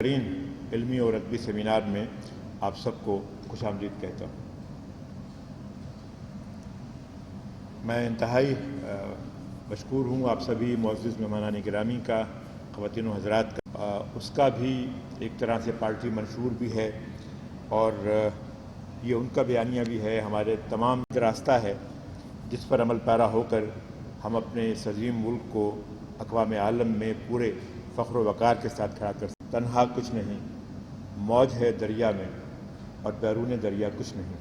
ترین علمی اور ادبی سیمینار میں آپ سب کو خوش آمدید کہتا ہوں۔ میں انتہائی مشکور ہوں آپ سبھی معزز مہمانان گرامی کا، خواتین و حضرات کا۔ اس کا بھی ایک طرح سے پارٹی منشور بھی ہے، اور یہ ان کا بیانیہ بھی ہے۔ ہمارے تمام راستہ ہے جس پر عمل پیرا ہو کر ہم اپنے اس عظیم ملک کو اقوام عالم میں پورے فخر و وقار کے ساتھ کھڑا کر سکتے۔ تنہا کچھ نہیں، موج ہے دریا میں اور بیرون دریا کچھ نہیں۔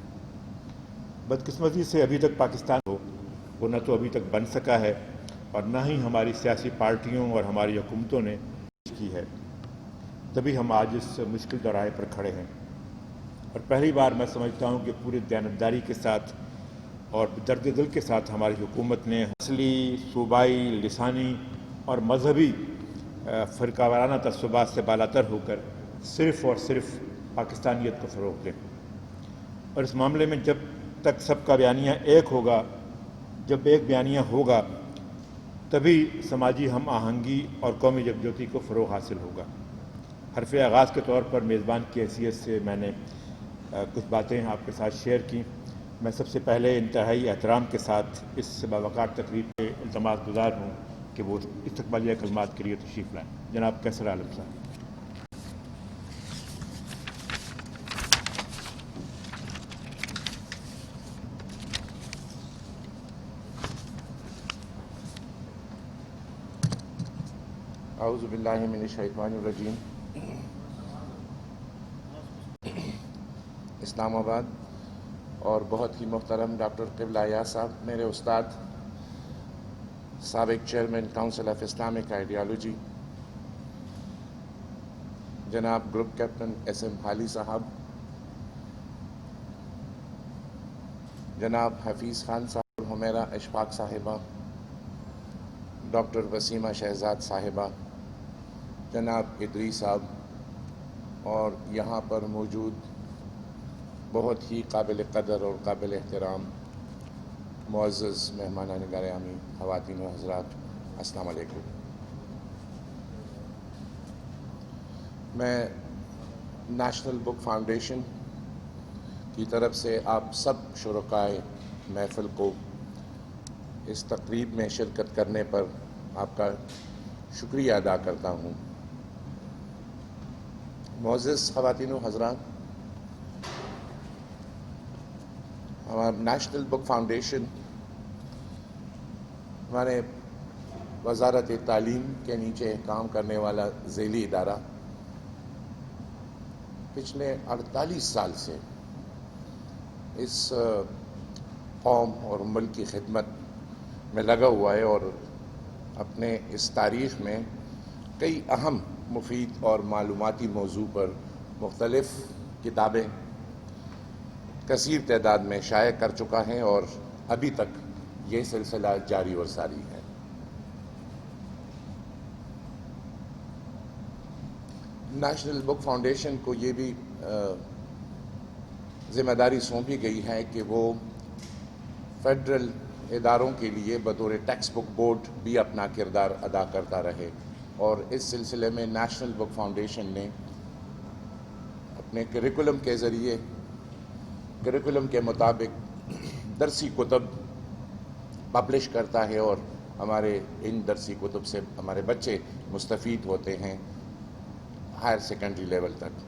بدقسمتی سے ابھی تک پاکستان ہو وہ نہ تو ابھی تک بن سکا ہے، اور نہ ہی ہماری سیاسی پارٹیوں اور ہماری حکومتوں نے کی ہے۔ تبھی ہم آج اس مشکل دورائے پر کھڑے ہیں، اور پہلی بار میں سمجھتا ہوں کہ پوری دیانتداری کے ساتھ اور درد دل کے ساتھ ہماری حکومت نے اصلی صوبائی، لسانی اور مذہبی فرقہ وارانہ تعصبات سے بالاتر ہو کر صرف اور صرف پاکستانیت کو فروغ دیں۔ اور اس معاملے میں جب تک سب کا بیانیہ ایک ہوگا، جب ایک بیانیہ ہوگا، تبھی سماجی ہم آہنگی اور قومی یکجہتی کو فروغ حاصل ہوگا۔ حرف آغاز کے طور پر میزبان کی حیثیت سے میں نے کچھ باتیں آپ کے ساتھ شیئر کی۔ میں سب سے پہلے انتہائی احترام کے ساتھ اس باوقار تقریب کے التماس گزار ہوں کہ وہ استقبالیہ کلمات کے لیے تشریف لائیں۔ جناب کیسر عالم صاحب۔ اعوذ باللہ من الشیطان الرجیم۔ اسلام آباد اور بہت ہی محترم ڈاکٹر قبلہ ایاز صاحب، میرے استاد، سابق chairman council of Islamic ideology جناب گروپ کیپٹن ایس ایم حالی صاحب، جناب حفیظ خان صاحب، حمیرہ اشفاق صاحبہ، ڈاکٹر وسیمہ شہزاد صاحبہ، جناب ادریس صاحب، اور یہاں پر موجود بہت ہی قابل قدر اور قابل احترام معزز مہمانان گرامی، خواتین و حضرات، السلام علیکم۔ میں نیشنل بک فاؤنڈیشن کی طرف سے آپ سب شرکائے محفل کو اس تقریب میں شرکت کرنے پر آپ کا شکریہ ادا کرتا ہوں۔ معزز خواتین و حضرات، ہمارا نیشنل بک فاؤنڈیشن ہمارے وزارت تعلیم کے نیچے کام کرنے والا ذیلی ادارہ پچھلے 48 سال سے اس قوم اور ملک کی خدمت میں لگا ہوا ہے، اور اپنے اس تاریخ میں کئی اہم، مفید اور معلوماتی موضوع پر مختلف کتابیں کثیر تعداد میں شائع کر چکا ہے، اور ابھی تک یہ سلسلہ جاری اور ساری ہے۔ نیشنل بک فاؤنڈیشن کو یہ بھی ذمہ داری سونپی گئی ہے کہ وہ فیڈرل اداروں کے لیے بطور ٹیکسٹ بک بورڈ بھی اپنا کردار ادا کرتا رہے، اور اس سلسلے میں نیشنل بک فاؤنڈیشن نے اپنے کریکولم کے ذریعے، کریکولم کے مطابق درسی کتب پبلش کرتا ہے، اور ہمارے ان درسی کتب سے ہمارے بچے مستفید ہوتے ہیں ہائر سیکنڈری لیول تک۔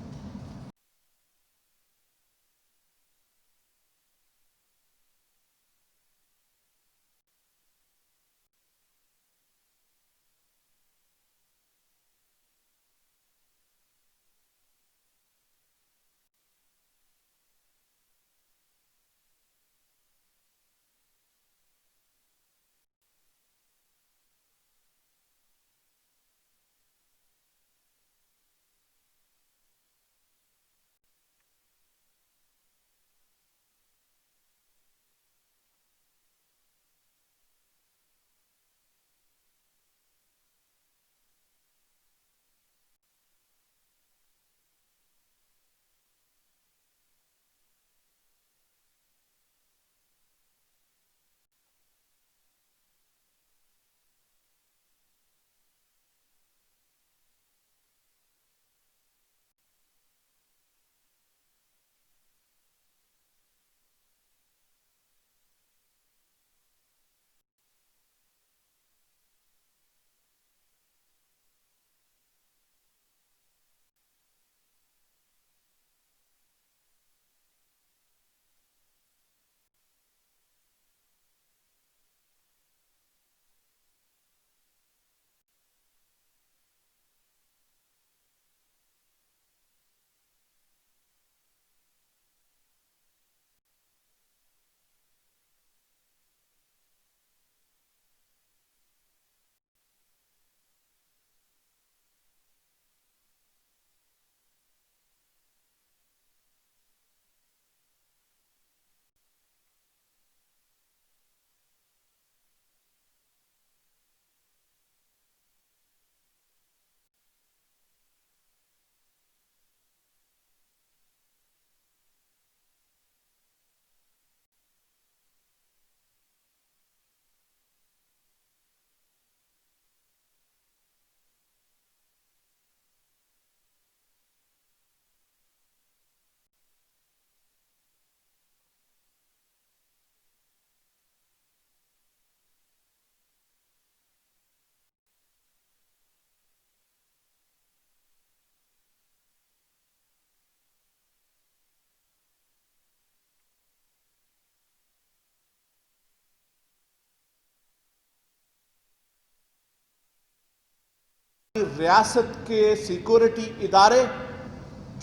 ریاست کے سیکورٹی ادارے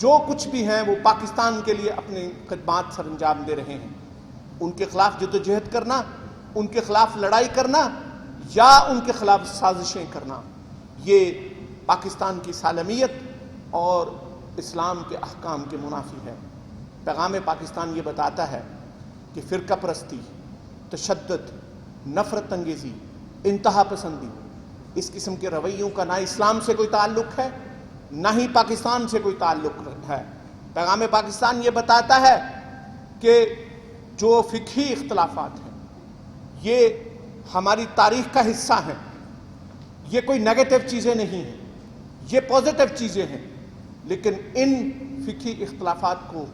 جو کچھ بھی ہیں وہ پاکستان کے لیے اپنی خدمات سر انجام دے رہے ہیں، ان کے خلاف جدوجہد کرنا، ان کے خلاف لڑائی کرنا یا ان کے خلاف سازشیں کرنا، یہ پاکستان کی سالمیت اور اسلام کے احکام کے منافی ہے۔ پیغام پاکستان یہ بتاتا ہے کہ فرقہ پرستی، تشدد، نفرت انگیزی، انتہا پسندی، اس قسم کے رویوں کا نہ اسلام سے کوئی تعلق ہے نہ ہی پاکستان سے کوئی تعلق ہے۔ پیغام پاکستان یہ بتاتا ہے کہ جو فقہی اختلافات ہیں یہ ہماری تاریخ کا حصہ ہیں، یہ کوئی نیگیٹو چیزیں نہیں ہیں، یہ پازیٹو چیزیں ہیں، لیکن ان فقہی اختلافات کو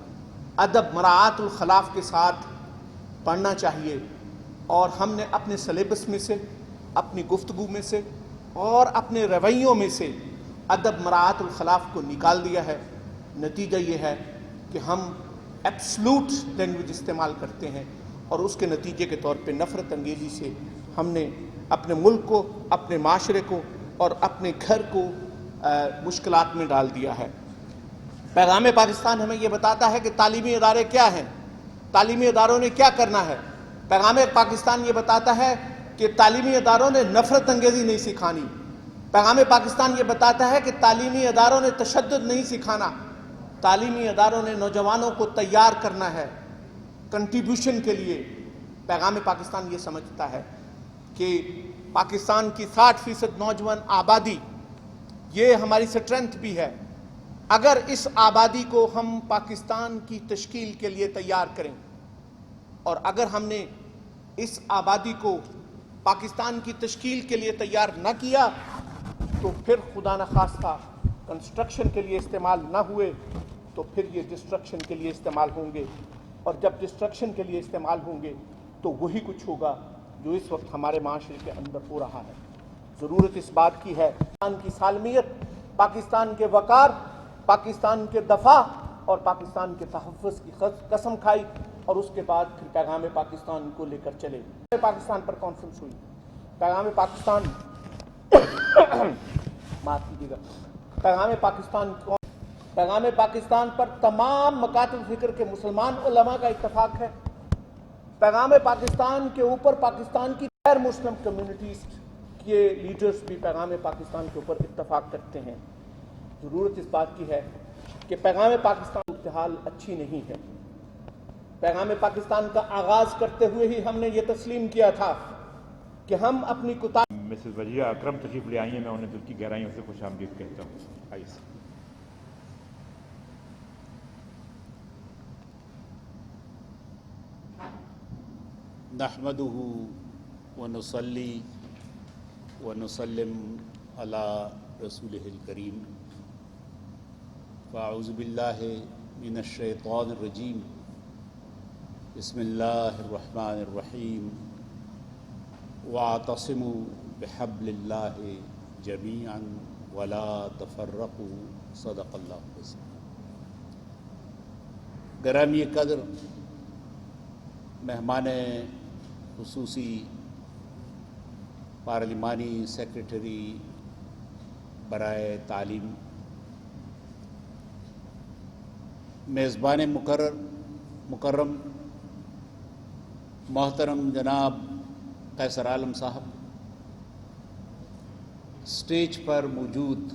ادب مراعات الخلاف کے ساتھ پڑھنا چاہیے، اور ہم نے اپنے سلیبس میں سے، اپنی گفتگو میں سے اور اپنے رویوں میں سے ادب مراعات الخلاف کو نکال دیا ہے۔ نتیجہ یہ ہے کہ ہم ایبسلوٹ لینگویج استعمال کرتے ہیں، اور اس کے نتیجے کے طور پہ نفرت انگیزی سے ہم نے اپنے ملک کو، اپنے معاشرے کو اور اپنے گھر کو مشکلات میں ڈال دیا ہے۔ پیغام پاکستان ہمیں یہ بتاتا ہے کہ تعلیمی ادارے کیا ہیں، تعلیمی اداروں نے کیا کرنا ہے۔ پیغام پاکستان یہ بتاتا ہے کہ تعلیمی اداروں نے نفرت انگیزی نہیں سکھانی۔ پیغام پاکستان یہ بتاتا ہے کہ تعلیمی اداروں نے تشدد نہیں سکھانا۔ تعلیمی اداروں نے نوجوانوں کو تیار کرنا ہے کنٹریبیوشن کے لیے۔ پیغام پاکستان یہ سمجھتا ہے کہ پاکستان کی 60% نوجوان آبادی یہ ہماری سٹرینتھ بھی ہے۔ اگر اس آبادی کو ہم پاکستان کی تشکیل کے لیے تیار کریں، اور اگر ہم نے اس آبادی کو پاکستان کی تشکیل کے لیے تیار نہ کیا تو پھر خدا نخواستہ کنسٹرکشن کے لیے استعمال نہ ہوئے تو پھر یہ ڈسٹرکشن کے لیے استعمال ہوں گے، اور جب ڈسٹرکشن کے لیے استعمال ہوں گے تو وہی کچھ ہوگا جو اس وقت ہمارے معاشرے کے اندر ہو رہا ہے۔ ضرورت اس بات کی ہے پاکستان کی سالمیت، پاکستان کے وقار، پاکستان کے دفاع اور پاکستان کے تحفظ کی قسم کھائی، اور اس کے بعد پھر پیغام پاکستان کو لے کر چلے۔ پاکستان پر کانفرنس ہوئی، پیغام پاکستان معاف کیجیے گا، پیغام پاکستان پر تمام مکاتب فکر کے مسلمان علماء کا اتفاق ہے۔ پیغام پاکستان کے اوپر پاکستان کی غیر مسلم کمیونٹیز کے لیڈرز بھی پیغام پاکستان کے اوپر اتفاق کرتے ہیں۔ ضرورت اس بات کی ہے کہ پیغام پاکستان صورتحال اچھی نہیں ہے۔ پیغام پاکستان کا آغاز کرتے ہوئے ہی ہم نے یہ تسلیم کیا تھا کہ ہم اپنی مسز وجیہ اکرم تشریف لے آئی ہیں، میں انہیں دل کی گہرائیوں سے خوش آمدید کہتا ہوں۔ آئیے۔ نحمده ونصلي ونسلم على رسوله الكريم فاعوذ بالله من الشيطان الرجيم بسم الله الرحمن الرحيم واعتصموا بحبل الله جميعا ولا تفرقوا صدق الله العظيم۔ گرامی قدر مہمان خصوصی پارلیمانی سیکریٹری برائے تعلیم، میزبان مکرم محترم جناب قیصر عالم صاحب، اسٹیج پر موجود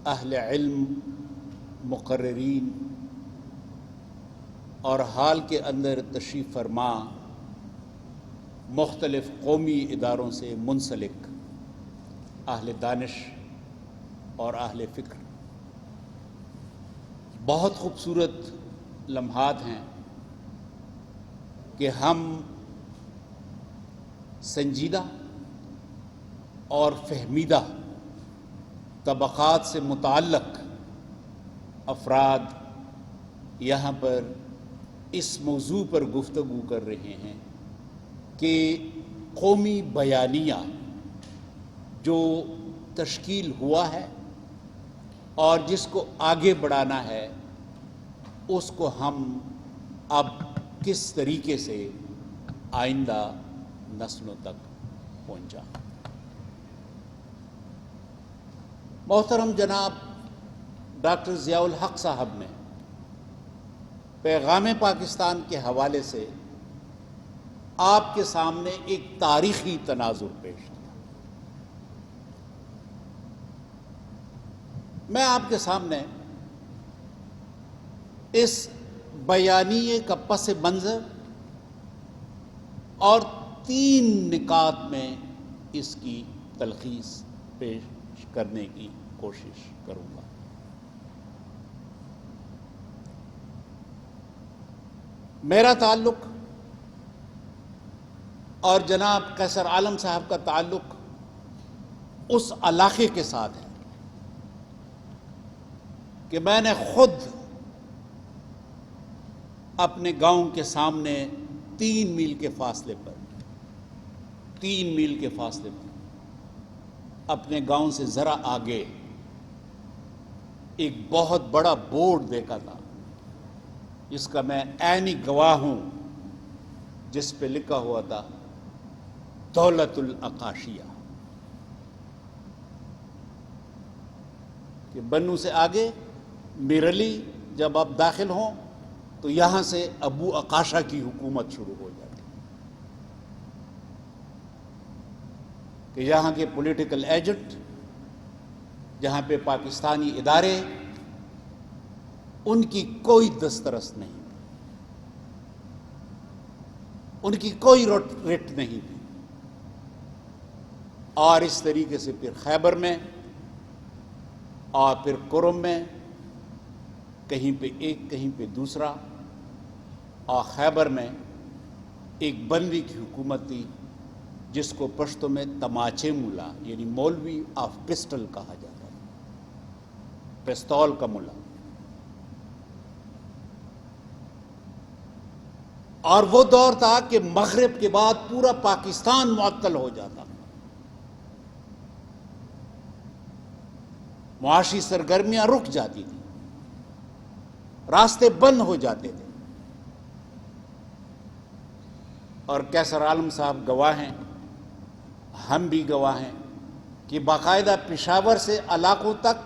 اہل علم، مقررین اور ہال کے اندر تشریف فرما مختلف قومی اداروں سے منسلک اہل دانش اور اہل فکر، بہت خوبصورت لمحات ہیں کہ ہم سنجیدہ اور فہمیدہ طبقات سے متعلق افراد یہاں پر اس موضوع پر گفتگو کر رہے ہیں کہ قومی بیانیہ جو تشکیل ہوا ہے اور جس کو آگے بڑھانا ہے، اس کو ہم اب کس طریقے سے آئندہ نسلوں تک پہنچا۔ محترم جناب ڈاکٹر ضیاء الحق صاحب نے پیغام پاکستان کے حوالے سے آپ کے سامنے ایک تاریخی تناظر پیش کیا۔ میں آپ کے سامنے اس بیانیے کا پس منظر اور 3 نکات میں اس کی تلخیص پیش کرنے کی کوشش کروں گا۔ میرا تعلق اور جناب قیصر عالم صاحب کا تعلق اس علاقے کے ساتھ ہے کہ میں نے خود اپنے گاؤں کے سامنے 3 میل کے فاصلے پر اپنے گاؤں سے ذرا آگے ایک بہت بڑا بورڈ دیکھا تھا، جس کا میں عینی گواہ ہوں، جس پہ لکھا ہوا تھا دولت الاقاشیہ، کہ بنو سے آگے میرلی جب آپ داخل ہوں تو یہاں سے ابو اقاشا کی حکومت شروع ہو جاتی، کہ یہاں کے پولیٹیکل ایجنٹ، جہاں پہ پاکستانی ادارے، ان کی کوئی دسترس نہیں، ان کی کوئی رٹ نہیں تھی۔ اور اس طریقے سے پھر خیبر میں اور پھر کرم میں کہیں پہ ایک کہیں پہ دوسرا، اور خیبر میں ایک بنوی کی حکومت تھی جس کو پشتو میں تماچے ملا یعنی مولوی آف پسٹل کہا جاتا ہے، پستول کا ملا۔ اور وہ دور تھا کہ مغرب کے بعد پورا پاکستان معطل ہو جاتا، معاشی سرگرمیاں رک جاتی تھی، راستے بند ہو جاتے تھے۔ اور قیصر عالم صاحب گواہ ہیں، ہم بھی گواہ ہیں، کہ باقاعدہ پشاور سے علاقوں تک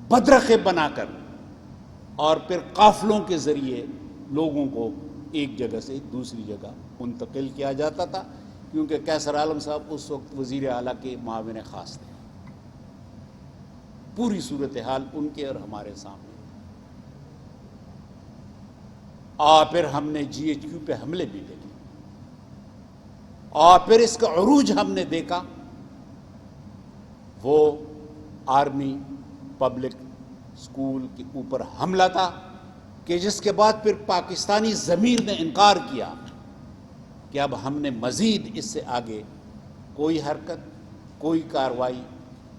بدرخے بنا کر اور پھر قافلوں کے ذریعے لوگوں کو ایک جگہ سے دوسری جگہ منتقل کیا جاتا تھا، کیونکہ قیصر عالم صاحب اس وقت وزیر اعلیٰ کے معاون خاص تھے۔ پوری صورتحال ان کے اور ہمارے سامنے، اور پھر ہم نے GHQ پہ حملے بھی دیکھے، اور پھر اس کا عروج ہم نے دیکھا، وہ آرمی پبلک اسکول کے اوپر حملہ تھا، کہ جس کے بعد پھر پاکستانی ضمیر نے انکار کیا کہ اب ہم نے مزید اس سے آگے کوئی حرکت، کوئی کارروائی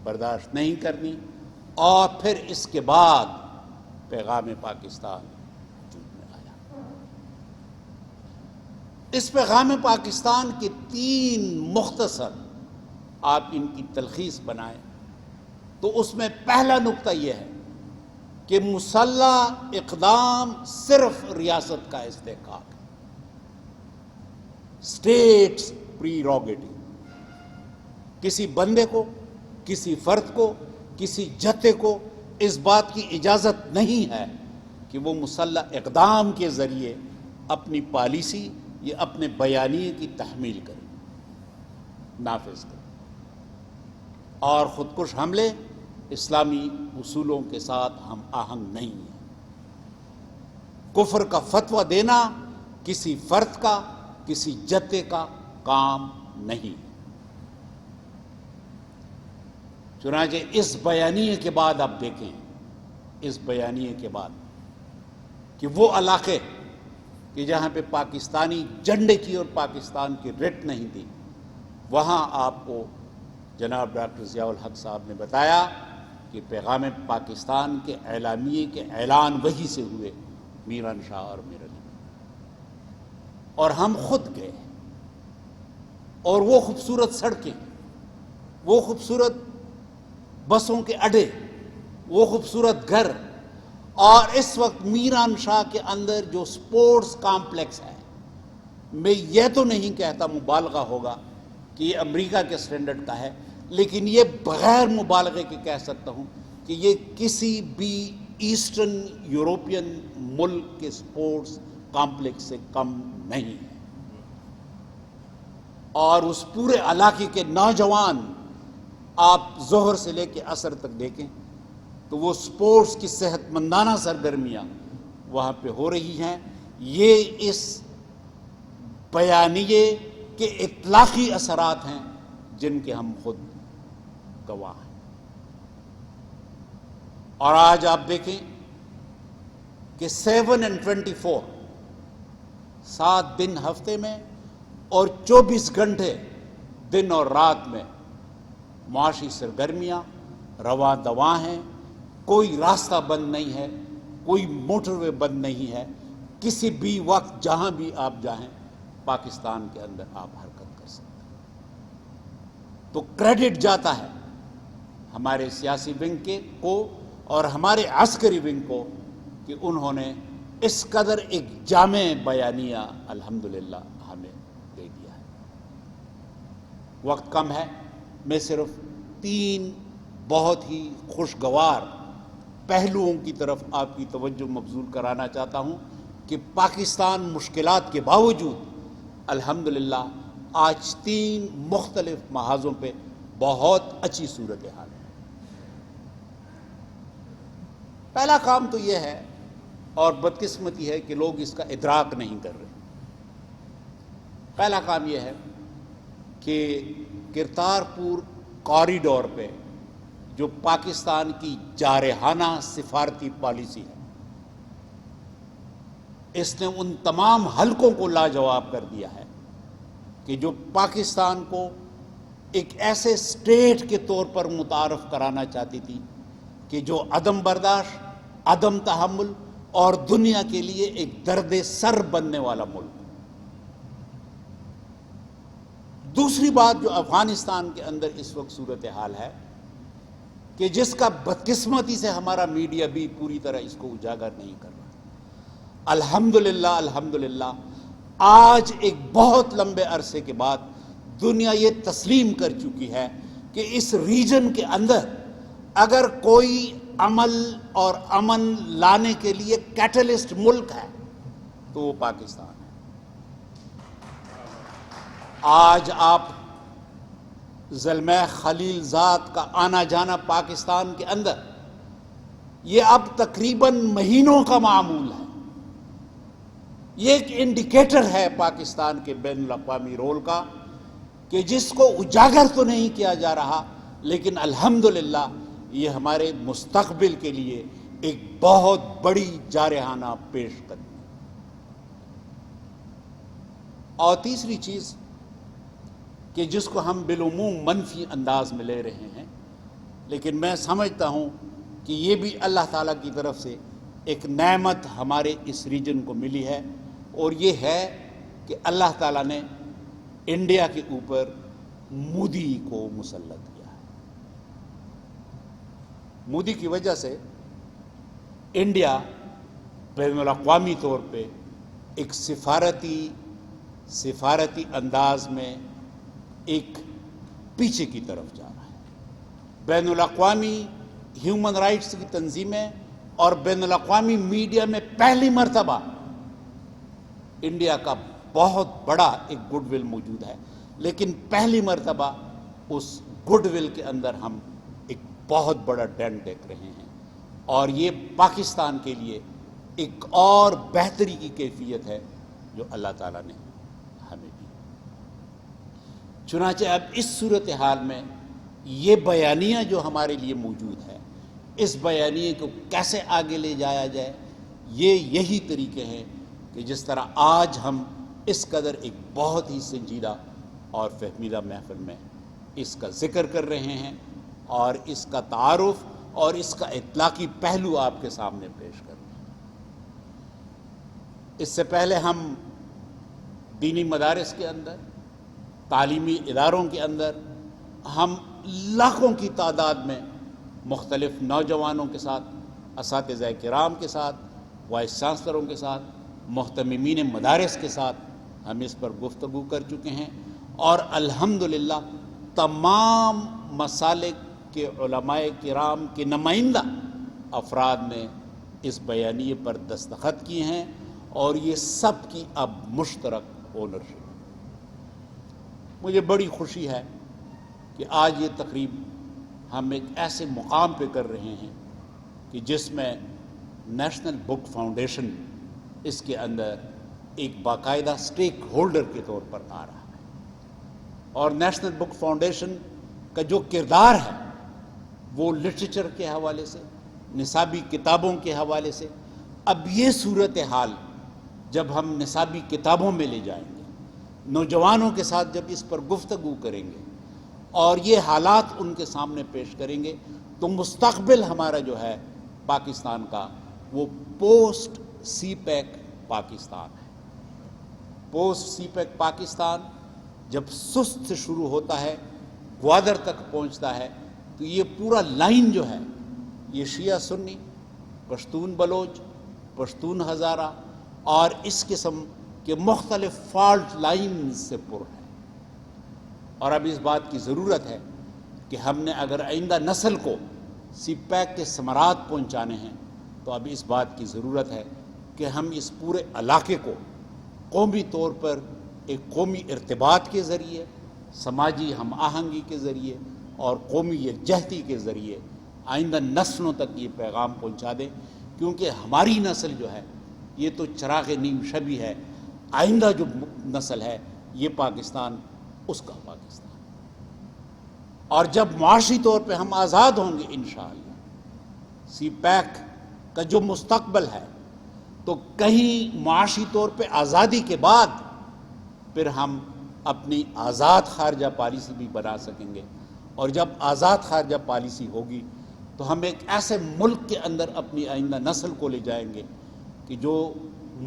برداشت نہیں کرنی، اور پھر اس کے بعد پیغام پاکستان وجود میں آیا۔ اس پیغام پاکستان کے 3 مختصر آپ ان کی تلخیص بنائیں تو اس میں پہلا نقطہ یہ ہے کہ مسلح اقدام صرف ریاست کا استحقاق ہے، اسٹیٹس پریروگیٹو۔ کسی بندے کو، کسی فرد کو، کسی جتھے کو اس بات کی اجازت نہیں ہے کہ وہ مسلح اقدام کے ذریعے اپنی پالیسی یا اپنے بیانیے کی تحمیل کرے، نافذ کرے۔ اور خودکش حملے اسلامی اصولوں کے ساتھ ہم آہنگ نہیں ہیں۔ کفر کا فتویٰ دینا کسی فرد کا، کسی جتھے کا کام نہیں۔ چنانچہ اس بیانیے کے بعد آپ دیکھیں، اس بیانیے کے بعد کہ وہ علاقے کہ جہاں پہ پاکستانی جھنڈے کی اور پاکستان کی رٹ نہیں تھی، وہاں آپ کو جناب ڈاکٹر ضیاء الحق صاحب نے بتایا کہ پیغام پاکستان کے اعلامیے کے اعلان وہی سے ہوئے، میران شاہ اور میرلی، اور ہم خود گئے، اور وہ خوبصورت سڑکیں، وہ خوبصورت بسوں کے اڈے، وہ خوبصورت گھر، اور اس وقت میران شاہ کے اندر جو سپورٹس کامپلیکس ہے، میں یہ تو نہیں کہتا، مبالغہ ہوگا کہ یہ امریکہ کے سٹینڈرڈ کا ہے، لیکن یہ بغیر مبالغے کے کہہ سکتا ہوں کہ یہ کسی بھی ایسٹرن یورپین ملک کے سپورٹس کمپلیکس سے کم نہیں ہے. اور اس پورے علاقے کے نوجوان آپ ظہر سے لے کے عصر تک دیکھیں تو وہ سپورٹس کی صحت مندانہ سرگرمیاں وہاں پہ ہو رہی ہیں. یہ اس بیانیے کے اطلاقی اثرات ہیں جن کے ہم خود گواہ ہیں. اور آج آپ دیکھیں کہ 7 and 24 7 دن ہفتے میں اور 24 گھنٹے دن اور رات میں معاشی سرگرمیاں رواں دواں ہیں. کوئی راستہ بند نہیں ہے, کوئی موٹر وے بند نہیں ہے. کسی بھی وقت جہاں بھی آپ جائیں پاکستان کے اندر آپ حرکت کر سکتے ہیں. تو کریڈٹ جاتا ہے ہمارے سیاسی ونگ کو اور ہمارے عسکری ونگ کو کہ انہوں نے اس قدر ایک جامع بیانیہ الحمدللہ ہمیں دے دیا ہے. وقت کم ہے, میں صرف 3 بہت ہی خوشگوار پہلوؤں کی طرف آپ کی توجہ مبذول کرانا چاہتا ہوں کہ پاکستان مشکلات کے باوجود الحمدللہ آج 3 مختلف محاذوں پہ بہت اچھی صورتحال ہے. پہلا کام تو یہ ہے, اور بدقسمتی ہے کہ لوگ اس کا ادراک نہیں کر رہے. پہلا کام یہ ہے کہ کرتارپور کوریڈور پہ جو پاکستان کی جارحانہ سفارتی پالیسی ہے, اس نے ان تمام حلقوں کو لاجواب کر دیا ہے کہ جو پاکستان کو ایک ایسے اسٹیٹ کے طور پر متعارف کرانا چاہتی تھی کہ جو عدم برداشت, عدم تحمل اور دنیا کے لیے ایک درد سر بننے والا ملک. دوسری بات جو افغانستان کے اندر اس وقت صورتحال ہے کہ جس کا بدقسمتی سے ہمارا میڈیا بھی پوری طرح اس کو اجاگر نہیں کر رہا. الحمدللہ آج ایک بہت لمبے عرصے کے بعد دنیا یہ تسلیم کر چکی ہے کہ اس ریجن کے اندر اگر کوئی عمل اور امن لانے کے لیے کیٹلسٹ ملک ہے تو وہ پاکستان ہے. آج آپ زلمہ خلیل زاد کا آنا جانا پاکستان کے اندر یہ اب تقریباً مہینوں کا معمول ہے. یہ ایک انڈیکیٹر ہے پاکستان کے بین الاقوامی رول کا کہ جس کو اجاگر تو نہیں کیا جا رہا, لیکن الحمدللہ یہ ہمارے مستقبل کے لیے ایک بہت بڑی جارحانہ پیش قدمی. اور تیسری چیز کہ جس کو ہم بالعموم منفی انداز میں لے رہے ہیں, لیکن میں سمجھتا ہوں کہ یہ بھی اللہ تعالیٰ کی طرف سے ایک نعمت ہمارے اس ریجن کو ملی ہے, اور یہ ہے کہ اللہ تعالیٰ نے انڈیا کے اوپر مودی کو مسلط کیا ہے. مودی کی وجہ سے انڈیا بین الاقوامی طور پہ ایک سفارتی انداز میں ایک پیچھے کی طرف جا رہا ہے. بین الاقوامی ہیومن رائٹس کی تنظیمیں اور بین الاقوامی میڈیا میں پہلی مرتبہ انڈیا کا بہت بڑا ایک گڈ ول موجود ہے, لیکن پہلی مرتبہ اس گڈ ول کے اندر ہم ایک بہت بڑا ڈینٹ دیکھ رہے ہیں, اور یہ پاکستان کے لیے ایک اور بہتری کی کیفیت ہے جو اللہ تعالیٰ نے ہمیں دی. چنانچہ اب اس صورتحال میں یہ بیانیہ جو ہمارے لیے موجود ہے, اس بیانیے کو کیسے آگے لے جایا جائے, یہی طریقے ہیں کہ جس طرح آج ہم اس قدر ایک بہت ہی سنجیدہ اور فہمیدہ محفل میں اس کا ذکر کر رہے ہیں اور اس کا تعارف اور اس کا اطلاقی پہلو آپ کے سامنے پیش کر رہے ہیں. اس سے پہلے ہم دینی مدارس کے اندر, تعلیمی اداروں کے اندر ہم لاکھوں کی تعداد میں مختلف نوجوانوں کے ساتھ, اساتذہ کرام کے ساتھ, وائس چانسلروں کے ساتھ, محتممین مدارس کے ساتھ ہم اس پر گفتگو کر چکے ہیں, اور الحمدللہ تمام مسالک کے علماء کرام کے نمائندہ افراد نے اس بیانیے پر دستخط کیے ہیں اور یہ سب کی اب مشترک اونرشپ۔ مجھے بڑی خوشی ہے کہ آج یہ تقریب ہم ایک ایسے مقام پہ کر رہے ہیں کہ جس میں نیشنل بک فاؤنڈیشن اس کے اندر ایک باقاعدہ سٹیک ہولڈر کے طور پر آ رہا ہے، اور نیشنل بک فاؤنڈیشن کا جو کردار ہے وہ لٹریچر کے حوالے سے، نصابی کتابوں کے حوالے سے، اب یہ صورتحال جب ہم نصابی کتابوں میں لے جائیں گے، نوجوانوں کے ساتھ جب اس پر گفتگو کریں گے اور یہ حالات ان کے سامنے پیش کریں گے، تو مستقبل ہمارا جو ہے پاکستان کا وہ پوسٹ سی پیک پاکستان ہے۔ پوسٹ سی پیک پاکستان جب سست سے شروع ہوتا ہے، گوادر تک پہنچتا ہے، تو یہ پورا لائن جو ہے یہ شیعہ سنی، پشتون بلوچ، پشتون ہزارہ اور اس قسم کے مختلف فالٹ لائن سے پر ہے۔ اور اب اس بات کی ضرورت ہے کہ ہم نے اگر آئندہ نسل کو سی پیک کے ثمرات پہنچانے ہیں تو اب اس بات کی ضرورت ہے کہ ہم اس پورے علاقے کو قومی طور پر ایک قومی ارتباط کے ذریعے، سماجی ہم آہنگی کے ذریعے اور قومی یکجہتی کے ذریعے آئندہ نسلوں تک یہ پیغام پہنچا دیں، کیونکہ ہماری نسل جو ہے یہ تو چراغ نیم شبی ہے، آئندہ جو نسل ہے یہ پاکستان اس کا پاکستان۔ اور جب معاشی طور پہ ہم آزاد ہوں گے انشاءاللہ، سی پیک کا جو مستقبل ہے، تو کہیں معاشی طور پہ آزادی کے بعد پھر ہم اپنی آزاد خارجہ پالیسی بھی بنا سکیں گے، اور جب آزاد خارجہ پالیسی ہوگی تو ہم ایک ایسے ملک کے اندر اپنی آئندہ نسل کو لے جائیں گے کہ جو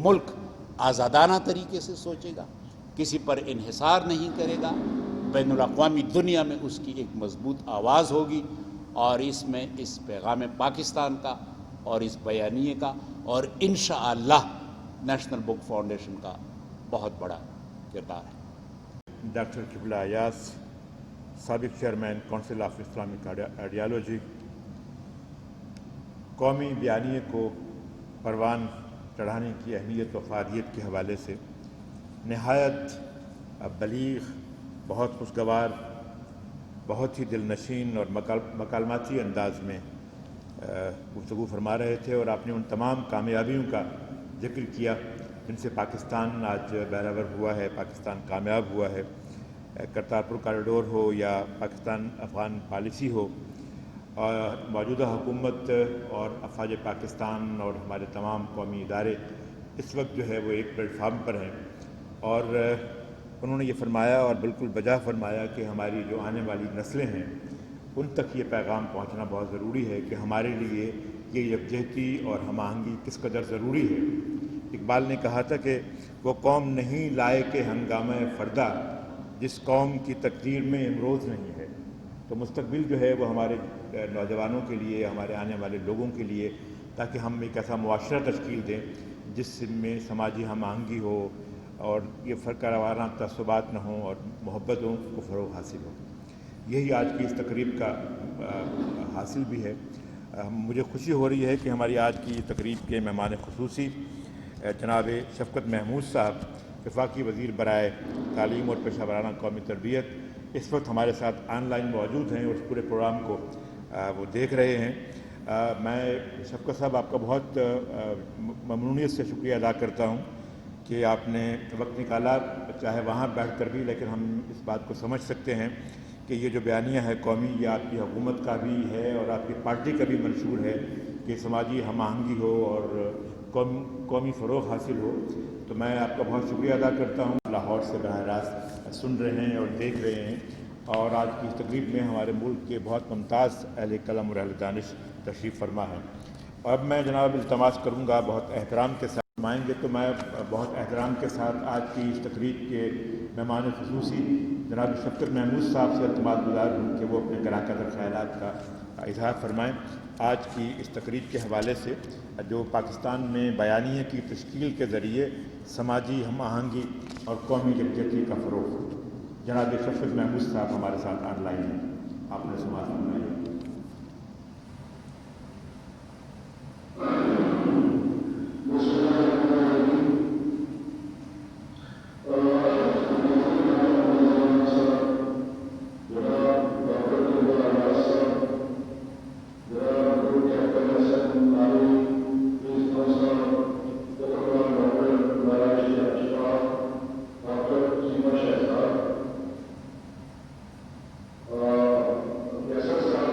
ملک آزادانہ طریقے سے سوچے گا، کسی پر انحصار نہیں کرے گا، بین الاقوامی دنیا میں اس کی ایک مضبوط آواز ہوگی، اور اس میں اس پیغام پاکستان کا اور اس بیانیے کا اور انشاءاللہ نیشنل بک فاؤنڈیشن کا بہت بڑا کردار ہے۔ ڈاکٹر قبلہ ایاز، سابق chairman council of Islamic ideology, قومی بیانیے کو پروان چڑھانے کی اہمیت و افادیت کے حوالے سے نہایت بلیغ، بہت خوشگوار، بہت ہی دل نشین اور مکالماتی انداز میں گفتگو فرما رہے تھے، اور آپ نے ان تمام کامیابیوں کا ذکر کیا جن سے پاکستان آج بہرور ہوا ہے، پاکستان کامیاب ہوا ہے، کرتارپور کاریڈور ہو یا پاکستان افغان پالیسی ہو، اور موجودہ حکومت اور افواج پاکستان اور ہمارے تمام قومی ادارے اس وقت جو ہے وہ ایک پلیٹ فارم پر ہیں، اور انہوں نے یہ فرمایا اور بالکل بجا فرمایا کہ ہماری جو آنے والی نسلیں ہیں ان تک یہ پیغام پہنچنا بہت ضروری ہے کہ ہمارے لیے یہ یکجہتی اور ہم آہنگی کس قدر ضروری ہے۔ اقبال نے کہا تھا کہ وہ قوم نہیں لائے کہ ہنگامہ فردہ جس قوم کی تقدیر میں امروز نہیں ہے۔ تو مستقبل جو ہے وہ ہمارے نوجوانوں کے لیے، ہمارے آنے والے لوگوں کے لیے، تاکہ ہم ایک ایسا معاشرہ تشکیل دیں جس میں سماجی ہم آہنگی ہو اور یہ فرقہ وارانہ تعصبات نہ ہوں اور محبتوں کو فروغ حاصل ہو۔ یہی آج کی اس تقریب کا حاصل بھی ہے۔ مجھے خوشی ہو رہی ہے کہ ہماری آج کی تقریب کے مہمان خصوصی جناب شفقت محمود صاحب، وفاقی وزیر برائے تعلیم اور پیشہ ورانہ قومی تربیت، اس وقت ہمارے ساتھ آن لائن موجود ہیں اور اس پورے پروگرام کو وہ دیکھ رہے ہیں۔ میں شفقت صاحب آپ کا بہت ممنونیت سے شکریہ ادا کرتا ہوں کہ آپ نے وقت نکالا، چاہے وہاں بیٹھ کر بھی، لیکن ہم اس بات کو سمجھ سکتے ہیں کہ یہ جو بیانیہ ہے قومی، یہ آپ کی حکومت کا بھی ہے اور آپ کی پارٹی کا بھی منشور ہے کہ سماجی ہم آہنگی ہو اور قومی فروغ حاصل ہو۔ تو میں آپ کا بہت شکریہ ادا کرتا ہوں۔ لاہور سے براہ راست سن رہے ہیں اور دیکھ رہے ہیں، اور آج کی اس تقریب میں ہمارے ملک کے بہت ممتاز اہل قلم اور اہل دانش تشریف فرما ہے۔ اور اب میں جناب التماس کروں گا بہت احترام کے ساتھ فرمائیں گے، تو میں بہت احترام کے ساتھ آج کی اس تقریب کے مہمان خصوصی جناب شفقت محمود صاحب سے التماس گزار ہوں کہ وہ اپنے کراکت خیالات کا اظہار فرمائیں آج کی اس تقریب کے حوالے سے، جو پاکستان میں بیانیے کی تشکیل کے ذریعے سماجی ہم آہنگی اور قومی یکجہتی کا فروغ۔ جناب شفقت محمود صاحب ہمارے ساتھ آن لائن ہیں، آپ نے سماعت فرمائی. Yes, sir.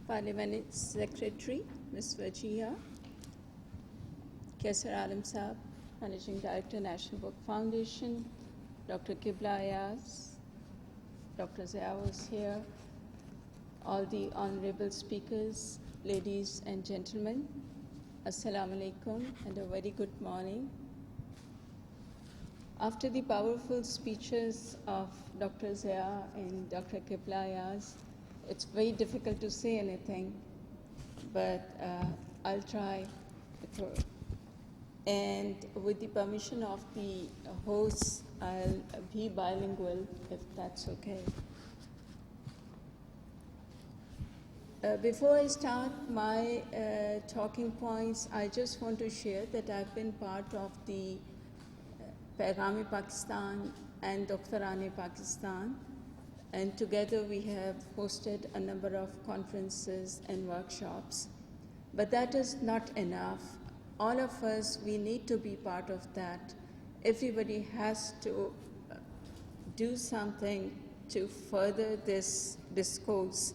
Parliamentary Secretary, Ms. Wajia, Kaisar Alam Saab, Managing Director, National Book Foundation, Dr. Qibla Ayaz, Dr. Zia was here, all the honorable speakers, ladies and gentlemen, Assalamu alaikum and a very good morning. After the powerful speeches of Dr. Zia and Dr. Qibla Ayaz, it's very difficult to say anything, but I'll try. And with the permission of the hosts, I'll be bilingual, if that's okay. Before I start my talking points, I just want to share that I've been part of the Paigam-e-Pakistan and Doktoran-e-Pakistan, and together we have hosted a number of conferences and workshops. But that is not enough. All of us, we need to be part of that. Everybody has to do something to further this discourse,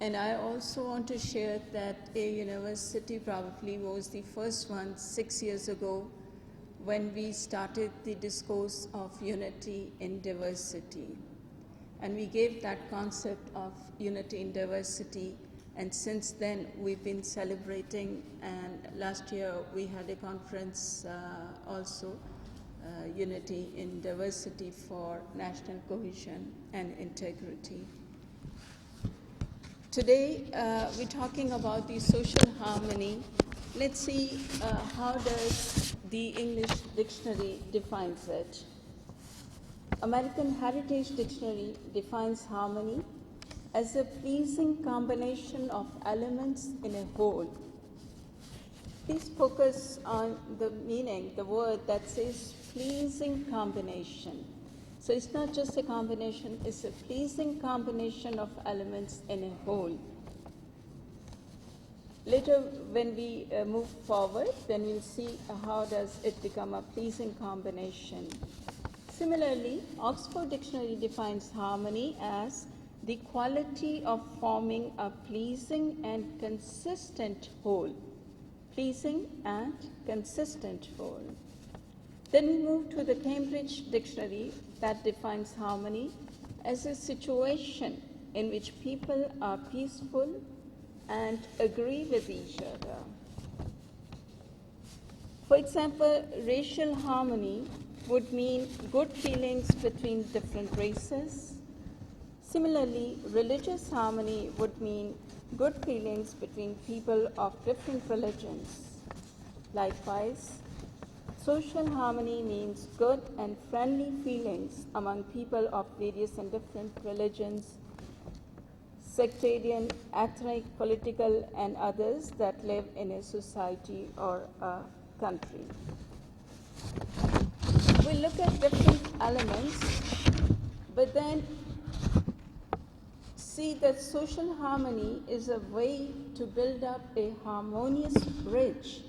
And I also want to share that a university probably was the first one 6 years ago when we started the discourse of unity in diversity. And we gave that concept of unity in diversity, and since then we've been celebrating, and last year we had a conference also, Unity in Diversity for National Cohesion and Integrity. Today we're talking about the social harmony. Let's see how does the English dictionary defines it. American Heritage Dictionary defines harmony as a pleasing combination of elements in a whole. Please focus on the meaning, the word that says pleasing combination. So it's not just a combination, it's a pleasing combination of elements in a whole. Later, when we move forward, then we'll see how does it become a pleasing combination. Similarly, Oxford Dictionary defines harmony as the quality of forming a pleasing and consistent whole. Pleasing and consistent whole. Then we move to the Cambridge Dictionary that defines harmony as a situation in which people are peaceful and agree with each other. For example, racial harmony would mean good feelings between different races. Similarly, religious harmony would mean good feelings between people of different religions. Likewise, social harmony means good and friendly feelings among people of various and different religions, sectarian, ethnic, political, and others that live in a society or a country. We look at different elements, but then see that social harmony is a way to build up a harmonious bridge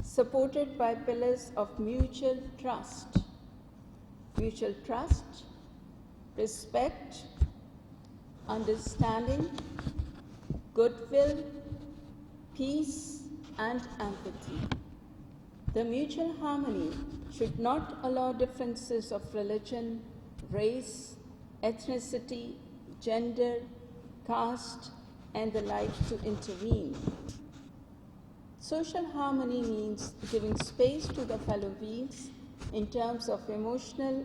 supported by pillars of mutual trust. Mutual trust, respect, understanding, goodwill, peace, and empathy. The mutual harmony should not allow differences of religion, race, ethnicity, gender, caste, and the like to intervene. Social harmony means giving space to the fellow beings in terms of emotional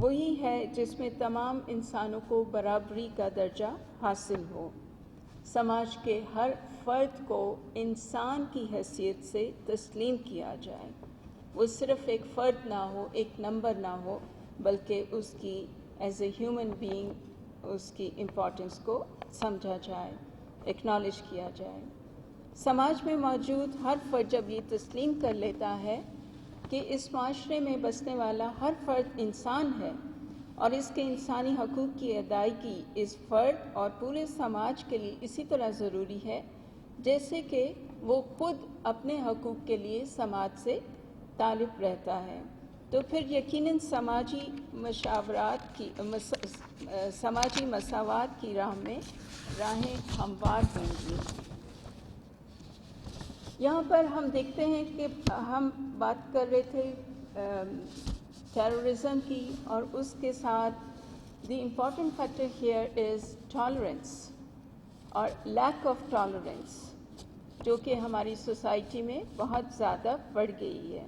وہی ہے جس میں تمام انسانوں کو برابری کا درجہ حاصل ہو، سماج کے ہر فرد کو انسان کی حیثیت سے تسلیم کیا جائے، وہ صرف ایک فرد نہ ہو، ایک نمبر نہ ہو، بلکہ اس کی ایز اے ہیومن بینگ اس کی امپورٹنس کو سمجھا جائے، ایکنالج کیا جائے۔ سماج میں موجود ہر فرد جب یہ تسلیم کر لیتا ہے کہ اس معاشرے میں بسنے والا ہر فرد انسان ہے اور اس کے انسانی حقوق کی ادائیگی اس فرد اور پورے سماج کے لیے اسی طرح ضروری ہے جیسے کہ وہ خود اپنے حقوق کے لیے سماج سے طالب رہتا ہے، تو پھر یقیناً سماجی مساوات کی راہ میں راہیں ہموار ہوں گی۔ یہاں پر ہم دیکھتے ہیں کہ ہم بات کر رہے تھے ٹیررزم کی، اور اس کے ساتھ the important factor here is tolerance اور لیک آف ٹالرنس، جو کہ ہماری سوسائٹی میں بہت زیادہ بڑھ گئی ہے۔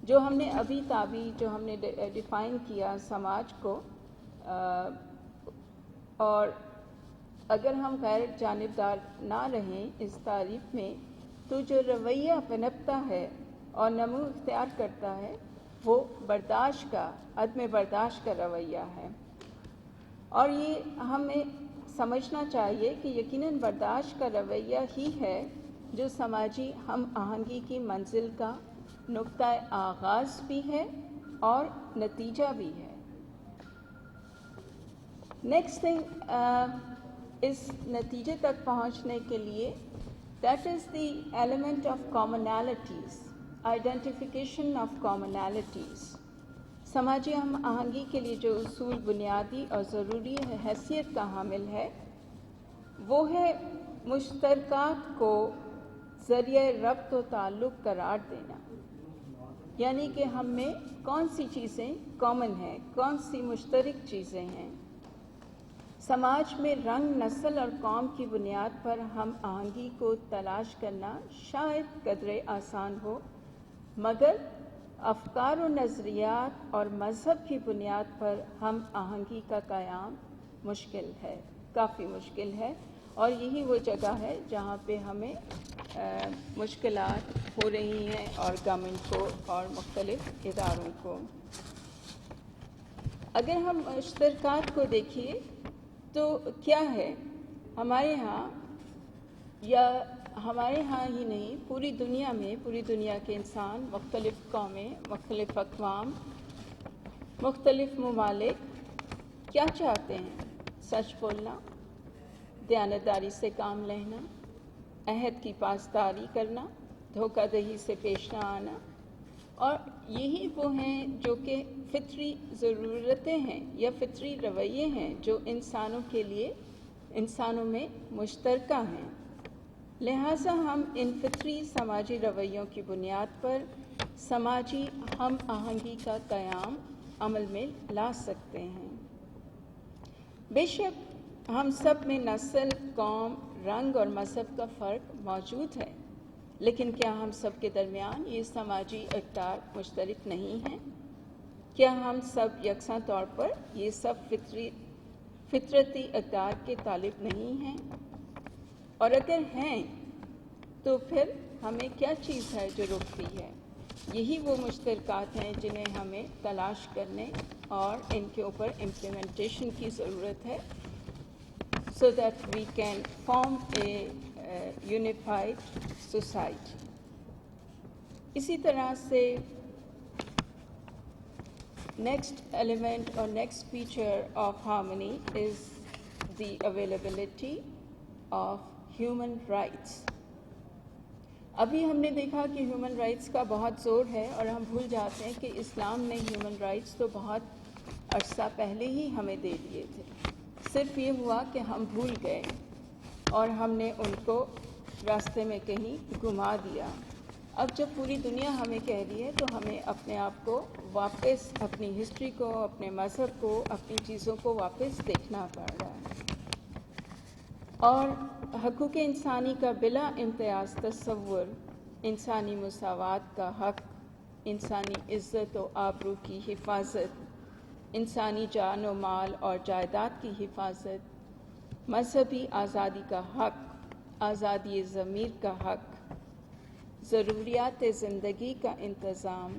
جو ہم نے ابھی جو ہم نے ڈیفائن کیا سماج کو، اور اگر ہم غیر جانبدار نہ رہیں اس تعریف میں، تو جو رویہ پنپتا ہے اور نمو اختیار کرتا ہے وہ عدم برداشت کا رویہ ہے، اور یہ ہمیں سمجھنا چاہیے کہ یقیناً برداشت کا رویہ ہی ہے جو سماجی ہم آہنگی کی منزل کا نقطہ آغاز بھی ہے اور نتیجہ بھی ہے۔ نیکسٹ تھنگ، اس نتیجے تک پہنچنے کے لیے that is the element of commonalities, identification of commonalities. سماجی ہم آہنگی کے لیے جو اصول بنیادی اور ضروری حیثیت کا حامل ہے وہ ہے مشترکات کو ذریعہ ربط و تعلق قرار دینا، یعنی کہ ہم میں کون سی چیزیں کامن ہیں، کون سی مشترک چیزیں ہیں۔ سماج میں رنگ، نسل اور قوم کی بنیاد پر ہم آہنگی کو تلاش کرنا شاید قدرے آسان ہو، مگر افکار و نظریات اور مذہب کی بنیاد پر ہم آہنگی کا قیام مشکل ہے، کافی مشکل ہے، اور یہی وہ جگہ ہے جہاں پہ ہمیں مشکلات ہو رہی ہیں، اور گورنمنٹ کو اور مختلف اداروں کو۔ اگر ہم مشترکات کو دیکھیے تو کیا ہے ہمارے ہاں، یا ہمارے ہاں ہی نہیں پوری دنیا میں، پوری دنیا کے انسان، مختلف قومیں، مختلف اقوام، مختلف ممالک کیا چاہتے ہیں؟ سچ بولنا، دیانتداری سے کام لینا، عہد کی پاسداری کرنا، دھوکہ دہی سے پیش نہ آنا، اور یہی وہ ہیں جو کہ فطری ضرورتیں ہیں یا فطری رویے ہیں جو انسانوں کے لیے، انسانوں میں مشترکہ ہیں۔ لہٰذا ہم ان فطری سماجی رویوں کی بنیاد پر سماجی ہم آہنگی کا قیام عمل میں لا سکتے ہیں۔ بے شک ہم سب میں نسل، قوم، رنگ اور مذہب کا فرق موجود ہے، لیکن کیا ہم سب کے درمیان یہ سماجی اقدار مشترک نہیں ہیں؟ کیا ہم سب یکساں طور پر یہ سب فطرتی اقدار کے طالب نہیں ہیں؟ اور اگر ہیں تو پھر ہمیں کیا چیز ہے جو روکتی ہے؟ یہی وہ مشترکات ہیں جنہیں ہمیں تلاش کرنے اور ان کے اوپر امپلیمنٹیشن کی ضرورت ہے، so that we can form a unified society۔ اسی طرح سے نیکسٹ ایلیمنٹ اور next feature of harmony is the availability of human rights. ابھی ہم نے دیکھا کہ ہیومن رائٹس کا بہت زور ہے، اور ہم بھول جاتے ہیں کہ اسلام نے ہیومن رائٹس تو بہت عرصہ پہلے ہی ہمیں دے دیے تھے، صرف یہ ہوا کہ ہم بھول گئے اور ہم نے ان کو راستے میں کہیں گما دیا۔ اب جب پوری دنیا ہمیں کہہ رہی ہے تو ہمیں اپنے آپ کو واپس، اپنی ہسٹری کو، اپنے مذہب کو، اپنی چیزوں کو واپس دیکھنا پڑ رہا ہے، اور حقوق انسانی کا بلا امتیاز تصور، انسانی مساوات کا حق، انسانی عزت و آبرو کی حفاظت، انسانی جان و مال اور جائیداد کی حفاظت، مذہبی آزادی کا حق، آزادی ضمیر کا حق، ضروریات زندگی کا انتظام،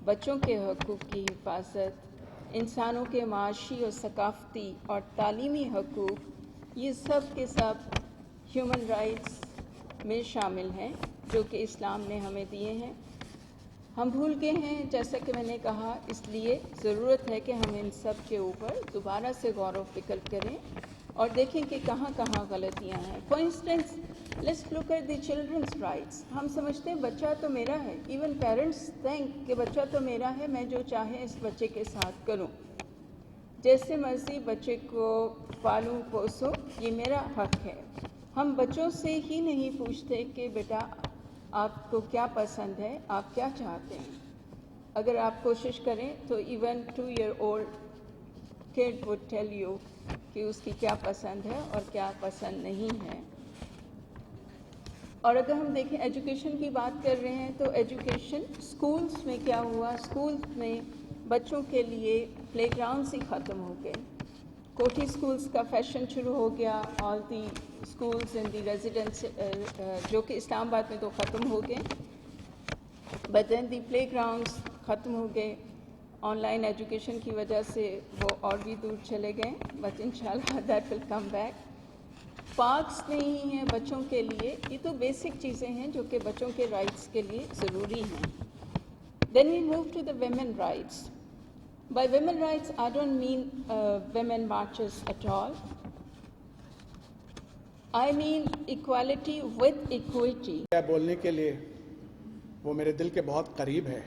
بچوں کے حقوق کی حفاظت، انسانوں کے معاشی و ثقافتی اور تعلیمی حقوق، یہ سب کے سب ہیومن رائٹس میں شامل ہیں جو کہ اسلام نے ہمیں دیے ہیں۔ ہم بھول گئے ہیں، جیسا کہ میں نے کہا، اس لیے ضرورت ہے کہ ہم ان سب کے اوپر دوبارہ سے غور و فکر کریں اور دیکھیں کہ کہاں کہاں غلطیاں ہیں۔ For instance, let's look at the childrens rights. ہم سمجھتے ہیں بچہ تو میرا ہے، ایون پیرنٹس تھنک کہ بچہ تو میرا ہے، میں جو چاہے اس بچے کے ساتھ کروں، جیسے مرضی بچے کو پالوں پوسوں، یہ میرا حق ہے۔ ہم بچوں سے ہی نہیں پوچھتے کہ بیٹا آپ کو کیا پسند ہے، آپ کیا چاہتے ہیں۔ اگر آپ کوشش کریں تو even 2-year-old kid would tell you کہ اس کی کیا پسند ہے اور کیا پسند نہیں ہے۔ اور اگر ہم دیکھیں ایجوکیشن کی بات کر رہے ہیں تو ایجوکیشن اسکولس میں کیا ہوا، اسکولس میں بچوں کے لیے پلے گراؤنڈس ہی ختم ہو گئے۔ کوٹھی اسکولس کا فیشن شروع ہو گیا، آل the schools in the residence, جو کہ اسلام آباد میں تو ختم ہو گئے، but then the play grounds ختم ہو گئے۔ آن لائن ایجوکیشن کی وجہ سے وہ اور بھی دور چلے گئے، بٹ انشاءاللہ that will come back. Parks نہیں ہیں بچوں کے لیے، یہ تو بیسک چیزیں ہیں جو کہ بچوں کے رائٹس کے لیے ضروری ہیں۔ Then we move to the women rights. By women rights, I don't mean women marches at all. I mean equality with equity. بولنے کے لیے وہ میرے دل کے بہت قریب ہے،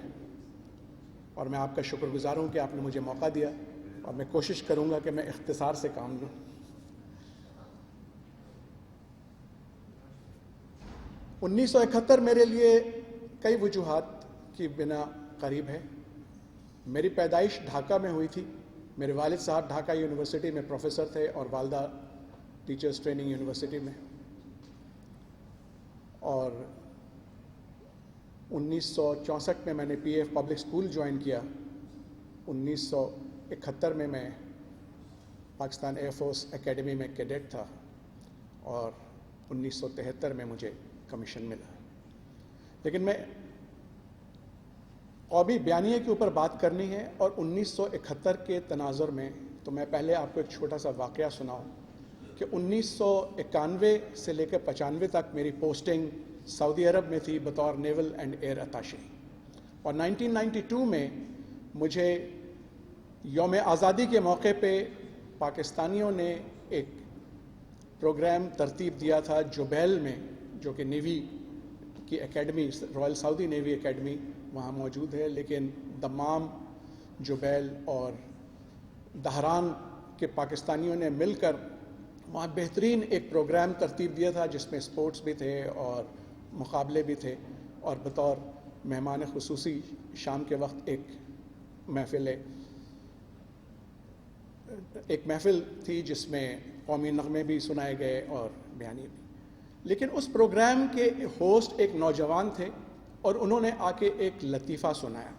اور میں آپ کا شکر گزار ہوں کہ آپ نے مجھے موقع دیا، اور میں کوشش کروں گا کہ میں اختصار سے کام لوں۔ 1971 میرے لیے کئی وجوہات کی بنا قریب ہے۔ میری پیدائش ڈھاکہ میں ہوئی تھی۔ میرے والد صاحب ڈھاکہ یونیورسٹی میں پروفیسر تھے اور والدہ ٹیچرز ٹریننگ یونیورسٹی میں، اور 1964 میں نے P F public school join کیا۔ 1971 میں پاکستان ایئر فورس اکیڈمی میں کیڈٹ تھا، اور 1973 میں مجھے کمیشن ملا۔ لیکن میں قومی بیانیے کے اوپر بات کرنی ہے، اور 1971 کے تناظر میں تو میں پہلے آپ کو ایک چھوٹا سا واقعہ سناؤں کہ 1991 سے لے کے 95 تک میری پوسٹنگ سعودی عرب میں تھی بطور نیول اینڈ ایئر اتاشے، اور 1992 میں مجھے یوم آزادی کے موقع پہ پاکستانیوں نے ایک پروگرام ترتیب دیا تھا جوبیل میں، جو کہ نیوی کی اکیڈمی، رائل سعودی نیوی اکیڈمی وہاں موجود ہے، لیکن دمام، جوبیل اور دہران کے پاکستانیوں نے مل کر وہاں بہترین ایک پروگرام ترتیب دیا تھا جس میں سپورٹس بھی تھے اور مقابلے بھی تھے، اور بطور مہمان خصوصی شام کے وقت ایک محفل تھی جس میں قومی نغمے بھی سنائے گئے اور بیانیے بھی۔ لیکن اس پروگرام کے ہوسٹ ایک نوجوان تھے، اور انہوں نے آ کے ایک لطیفہ سنایا۔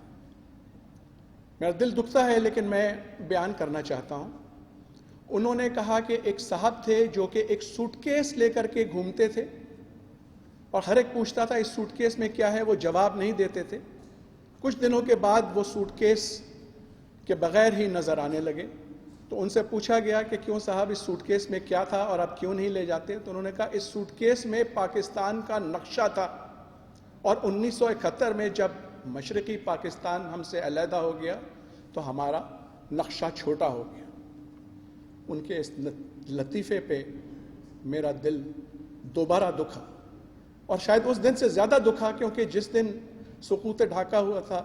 میرا دل دکھتا ہے لیکن میں بیان کرنا چاہتا ہوں۔ انہوں نے کہا کہ ایک صاحب تھے جو کہ ایک سوٹ کیس لے کر کے گھومتے تھے، اور ہر ایک پوچھتا تھا اس سوٹ کیس میں کیا ہے، وہ جواب نہیں دیتے تھے۔ کچھ دنوں کے بعد وہ سوٹ کیس کے بغیر ہی نظر آنے لگے، تو ان سے پوچھا گیا کہ کیوں صاحب اس سوٹ کیس میں کیا تھا اور آپ کیوں نہیں لے جاتے؟ تو انہوں نے کہا اس سوٹ کیس میں پاکستان کا نقشہ تھا، اور 1971 میں جب مشرقی پاکستان ہم سے علیحدہ ہو گیا تو ہمارا نقشہ چھوٹا ہو گیا۔ ان کے اس لطیفے پہ میرا دل دوبارہ دکھا، اور شاید اس دن سے زیادہ دکھا کیونکہ جس دن سقوط ڈھاکہ ہوا تھا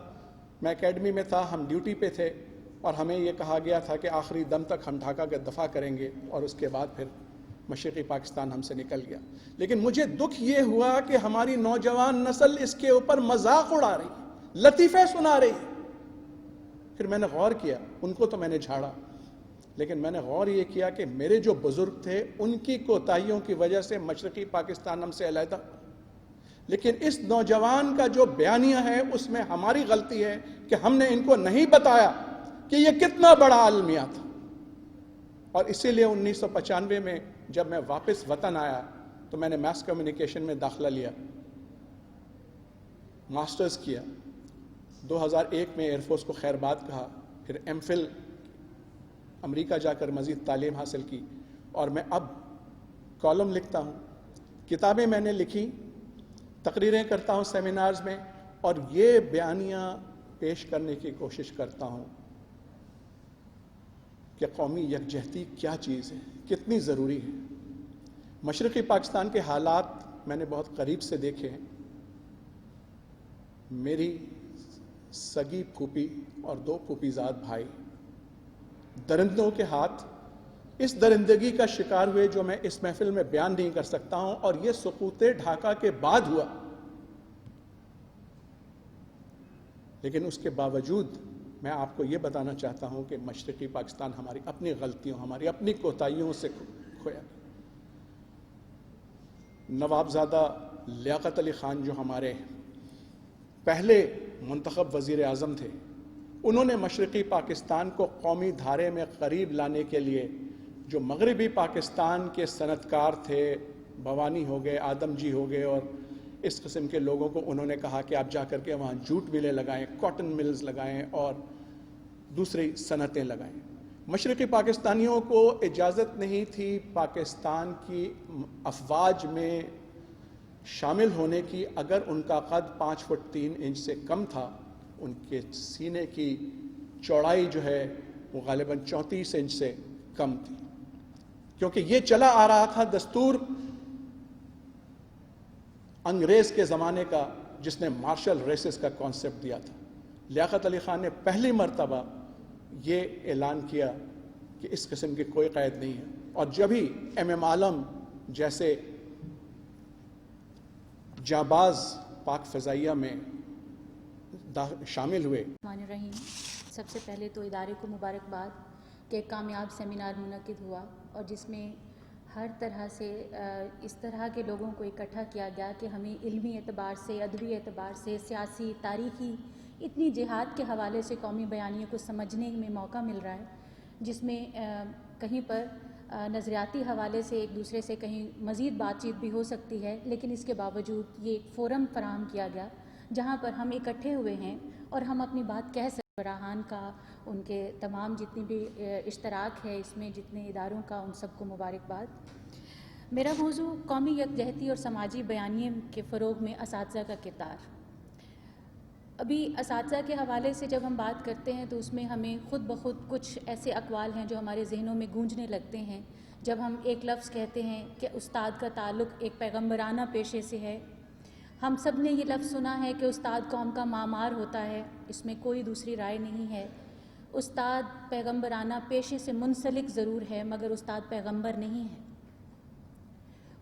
میں اکیڈمی میں تھا، ہم ڈیوٹی پہ تھے، اور ہمیں یہ کہا گیا تھا کہ آخری دم تک ہم ڈھاکہ کا دفاع کریں گے، اور اس کے بعد پھر مشرقی پاکستان ہم سے نکل گیا۔ لیکن مجھے دکھ یہ ہوا کہ ہماری نوجوان نسل اس کے اوپر مذاق اڑا رہی، لطیفے سنا رہی۔ پھر میں نے غور کیا، ان کو تو میں نے جھاڑا، لیکن میں نے غور یہ کیا کہ میرے جو بزرگ تھے ان کی کوتاہیوں کی وجہ سے مشرقی پاکستان ہم سے علیحدہ، لیکن اس نوجوان کا جو بیانیہ ہے اس میں ہماری غلطی ہے کہ ہم نے ان کو نہیں بتایا کہ یہ کتنا بڑا المیہ تھا. اور اسی لیے 1995 میں جب میں واپس وطن آیا تو میں نے میس کمیونیکیشن میں داخلہ لیا, ماسٹرز کیا, 2001 میں ایئر فورس کو خیر بات کہا, پھر ایم فل امریکہ جا کر مزید تعلیم حاصل کی, اور میں اب کالم لکھتا ہوں, کتابیں میں نے لکھی, تقریریں کرتا ہوں سیمینارز میں, اور یہ بیانیاں پیش کرنے کی کوشش کرتا ہوں کہ قومی یکجہتی کیا چیز ہے, کتنی ضروری ہے. مشرقی پاکستان کے حالات میں نے بہت قریب سے دیکھے ہیں. میری سگی پھوپھی اور 2 پھوپھی زاد بھائی درندوں کے ہاتھ اس درندگی کا شکار ہوئے جو میں اس محفل میں بیان نہیں کر سکتا ہوں, اور یہ سقوط ڈھاکہ کے بعد ہوا. لیکن اس کے باوجود میں آپ کو یہ بتانا چاہتا ہوں کہ مشرقی پاکستان ہماری اپنی غلطیوں, ہماری اپنی کوتاہیوں سے کھویا. نوابزادہ لیاقت علی خان جو ہمارے پہلے منتخب وزیر اعظم تھے, انہوں نے مشرقی پاکستان کو قومی دھارے میں قریب لانے کے لیے جو مغربی پاکستان کے صنعت کار تھے, بھوانی ہو گئے, آدم جی ہو گئے, اور اس قسم کے لوگوں کو انہوں نے کہا کہ آپ جا کر کے وہاں جوٹ ملیں لگائیں, کاٹن ملز لگائیں اور دوسری صنعتیں لگائیں. مشرقی پاکستانیوں کو اجازت نہیں تھی پاکستان کی افواج میں شامل ہونے کی اگر ان کا قد 5 فٹ 3 انچ سے کم تھا. ان کے سینے کی چوڑائی جو ہے وہ غالباً 34 انچ سے کم تھی, کیونکہ یہ چلا آ رہا تھا دستور انگریز کے زمانے کا جس نے مارشل ریسز کا کانسیپٹ دیا تھا. لیاقت علی خان نے پہلی مرتبہ یہ اعلان کیا کہ اس قسم کی کوئی قید نہیں ہے, اور جب ہی ایم عالم جیسے جانباز پاک فضائیہ میں شامل ہوئے. الرحمن الرحیم. سب سے پہلے تو ادارے کو مبارکباد کہ ایک کامیاب سیمینار منعقد ہوا, اور جس میں ہر طرح سے اس طرح کے لوگوں کو اکٹھا کیا گیا کہ ہمیں علمی اعتبار سے, ادبی اعتبار سے, سیاسی, تاریخی, اتنی جہاد کے حوالے سے قومی بیانیے کو سمجھنے میں موقع مل رہا ہے, جس میں کہیں پر نظریاتی حوالے سے ایک دوسرے سے کہیں مزید بات چیت بھی ہو سکتی ہے, لیکن اس کے باوجود یہ ایک فورم فراہم کیا گیا جہاں پر ہم اکٹھے ہوئے ہیں اور ہم اپنی بات کہہ سکتے. فراہان کا, ان کے تمام جتنی بھی اشتراک ہے اس میں, جتنے اداروں کا, ان سب کو مبارکباد. میرا موضوع قومی یکجہتی اور سماجی بیانیے کے فروغ میں اساتذہ کا کردار. ابھی اساتذہ کے حوالے سے جب ہم بات کرتے ہیں تو اس میں ہمیں خود بخود کچھ ایسے اقوال ہیں جو ہمارے ذہنوں میں گونجنے لگتے ہیں جب ہم ایک لفظ کہتے ہیں کہ استاد کا تعلق ایک پیغمبرانہ پیشے سے ہے. ہم سب نے یہ لفظ سنا ہے کہ استاد قوم کا معمار ہوتا ہے, اس میں کوئی دوسری رائے نہیں ہے. استاد پیغمبرانہ پیشے سے منسلک ضرور ہے مگر استاد پیغمبر نہیں ہے.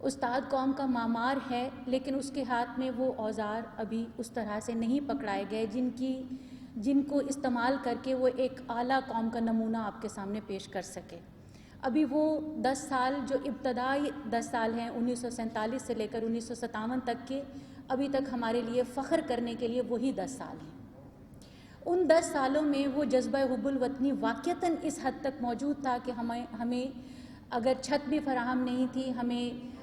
استاد قوم کا معمار ہے, لیکن اس کے ہاتھ میں وہ اوزار ابھی اس طرح سے نہیں پکڑائے گئے جن کو استعمال کر کے وہ ایک اعلیٰ قوم کا نمونہ آپ کے سامنے پیش کر سکے. ابھی وہ 10 سال جو ابتدائی 10 سال ہیں 1947 سے لے کر 1957 تک کے, ابھی تک ہمارے لیے فخر کرنے کے لیے وہی 10 سال ہیں. ان 10 سالوں میں وہ جذبہ حب الوطنی واقعتاً اس حد تک موجود تھا کہ ہمیں اگر چھت بھی فراہم نہیں تھی, ہمیں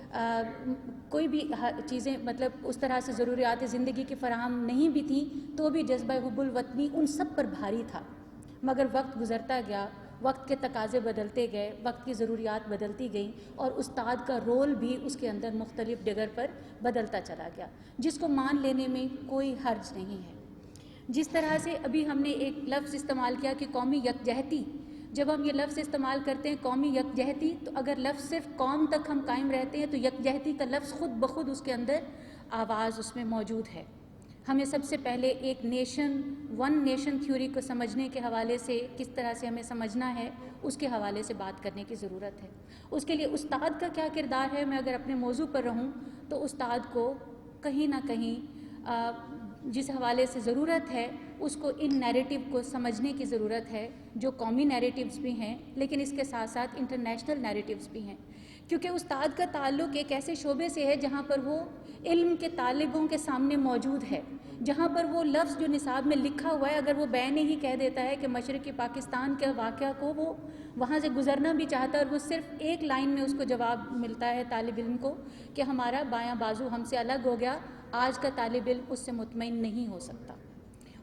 کوئی بھی چیزیں مطلب اس طرح سے ضروریات زندگی کی فراہم نہیں بھی تھیں, تو بھی جذبہ حب الوطنی ان سب پر بھاری تھا. مگر وقت گزرتا گیا, وقت کے تقاضے بدلتے گئے, وقت کی ضروریات بدلتی گئیں, اور استاد کا رول بھی اس کے اندر مختلف ڈگر پر بدلتا چلا گیا, جس کو مان لینے میں کوئی حرج نہیں ہے. جس طرح سے ابھی ہم نے ایک لفظ استعمال کیا کہ قومی یکجہتی, جب ہم یہ لفظ استعمال کرتے ہیں قومی یکجہتی, تو اگر لفظ صرف قوم تک ہم قائم رہتے ہیں تو یکجہتی کا لفظ خود بخود اس کے اندر آواز اس میں موجود ہے. ہمیں سب سے پہلے ایک ون نیشن تھیوری کو سمجھنے کے حوالے سے کس طرح سے ہمیں سمجھنا ہے اس کے حوالے سے بات کرنے کی ضرورت ہے. اس کے لیے استاد کا کیا کردار ہے, میں اگر اپنے موضوع پر رہوں تو استاد کو کہیں نہ کہیں جس حوالے سے ضرورت ہے اس کو ان نیریٹو کو سمجھنے کی ضرورت ہے جو قومی نیریٹیوز بھی ہیں, لیکن اس کے ساتھ ساتھ انٹرنیشنل نیریٹیوز بھی ہیں. کیونکہ استاد کا تعلق ایک ایسے شعبے سے ہے جہاں پر وہ علم کے طالبوں کے سامنے موجود ہے, جہاں پر وہ لفظ جو نصاب میں لکھا ہوا ہے اگر وہ بین ہی کہہ دیتا ہے کہ مشرقی پاکستان کے واقعہ کو وہ وہاں سے گزرنا بھی چاہتا ہے اور وہ صرف ایک لائن میں اس کو جواب ملتا ہے طالب علم کو کہ ہمارا بایاں بازو ہم سے الگ ہو گیا، آج کا طالب علم اس سے مطمئن نہیں ہو سکتا۔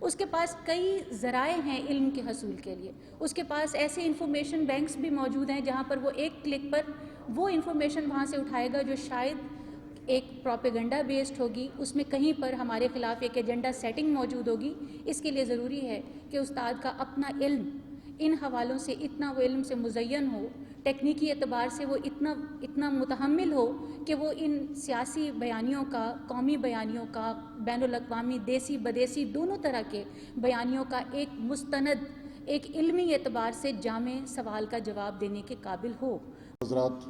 اس کے پاس کئی ذرائع ہیں علم کے حصول کے لیے، اس کے پاس ایسے انفارمیشن بینکس بھی موجود ہیں جہاں پر وہ ایک کلک پر وہ انفارمیشن وہاں سے اٹھائے گا جو شاید ایک پروپیگنڈا بیسڈ ہوگی، اس میں کہیں پر ہمارے خلاف ایک ایجنڈا سیٹنگ موجود ہوگی۔ اس کے لیے ضروری ہے کہ استاد کا اپنا علم ان حوالوں سے اتنا وہ علم سے مزین ہو، ٹیکنیکی اعتبار سے وہ اتنا متحمل ہو کہ وہ ان سیاسی بیانیوں کا، قومی بیانیوں کا، بین الاقوامی دیسی بدیسی دونوں طرح کے بیانیوں کا ایک مستند، ایک علمی اعتبار سے جامع سوال کا جواب دینے کے قابل ہو۔ حضرات،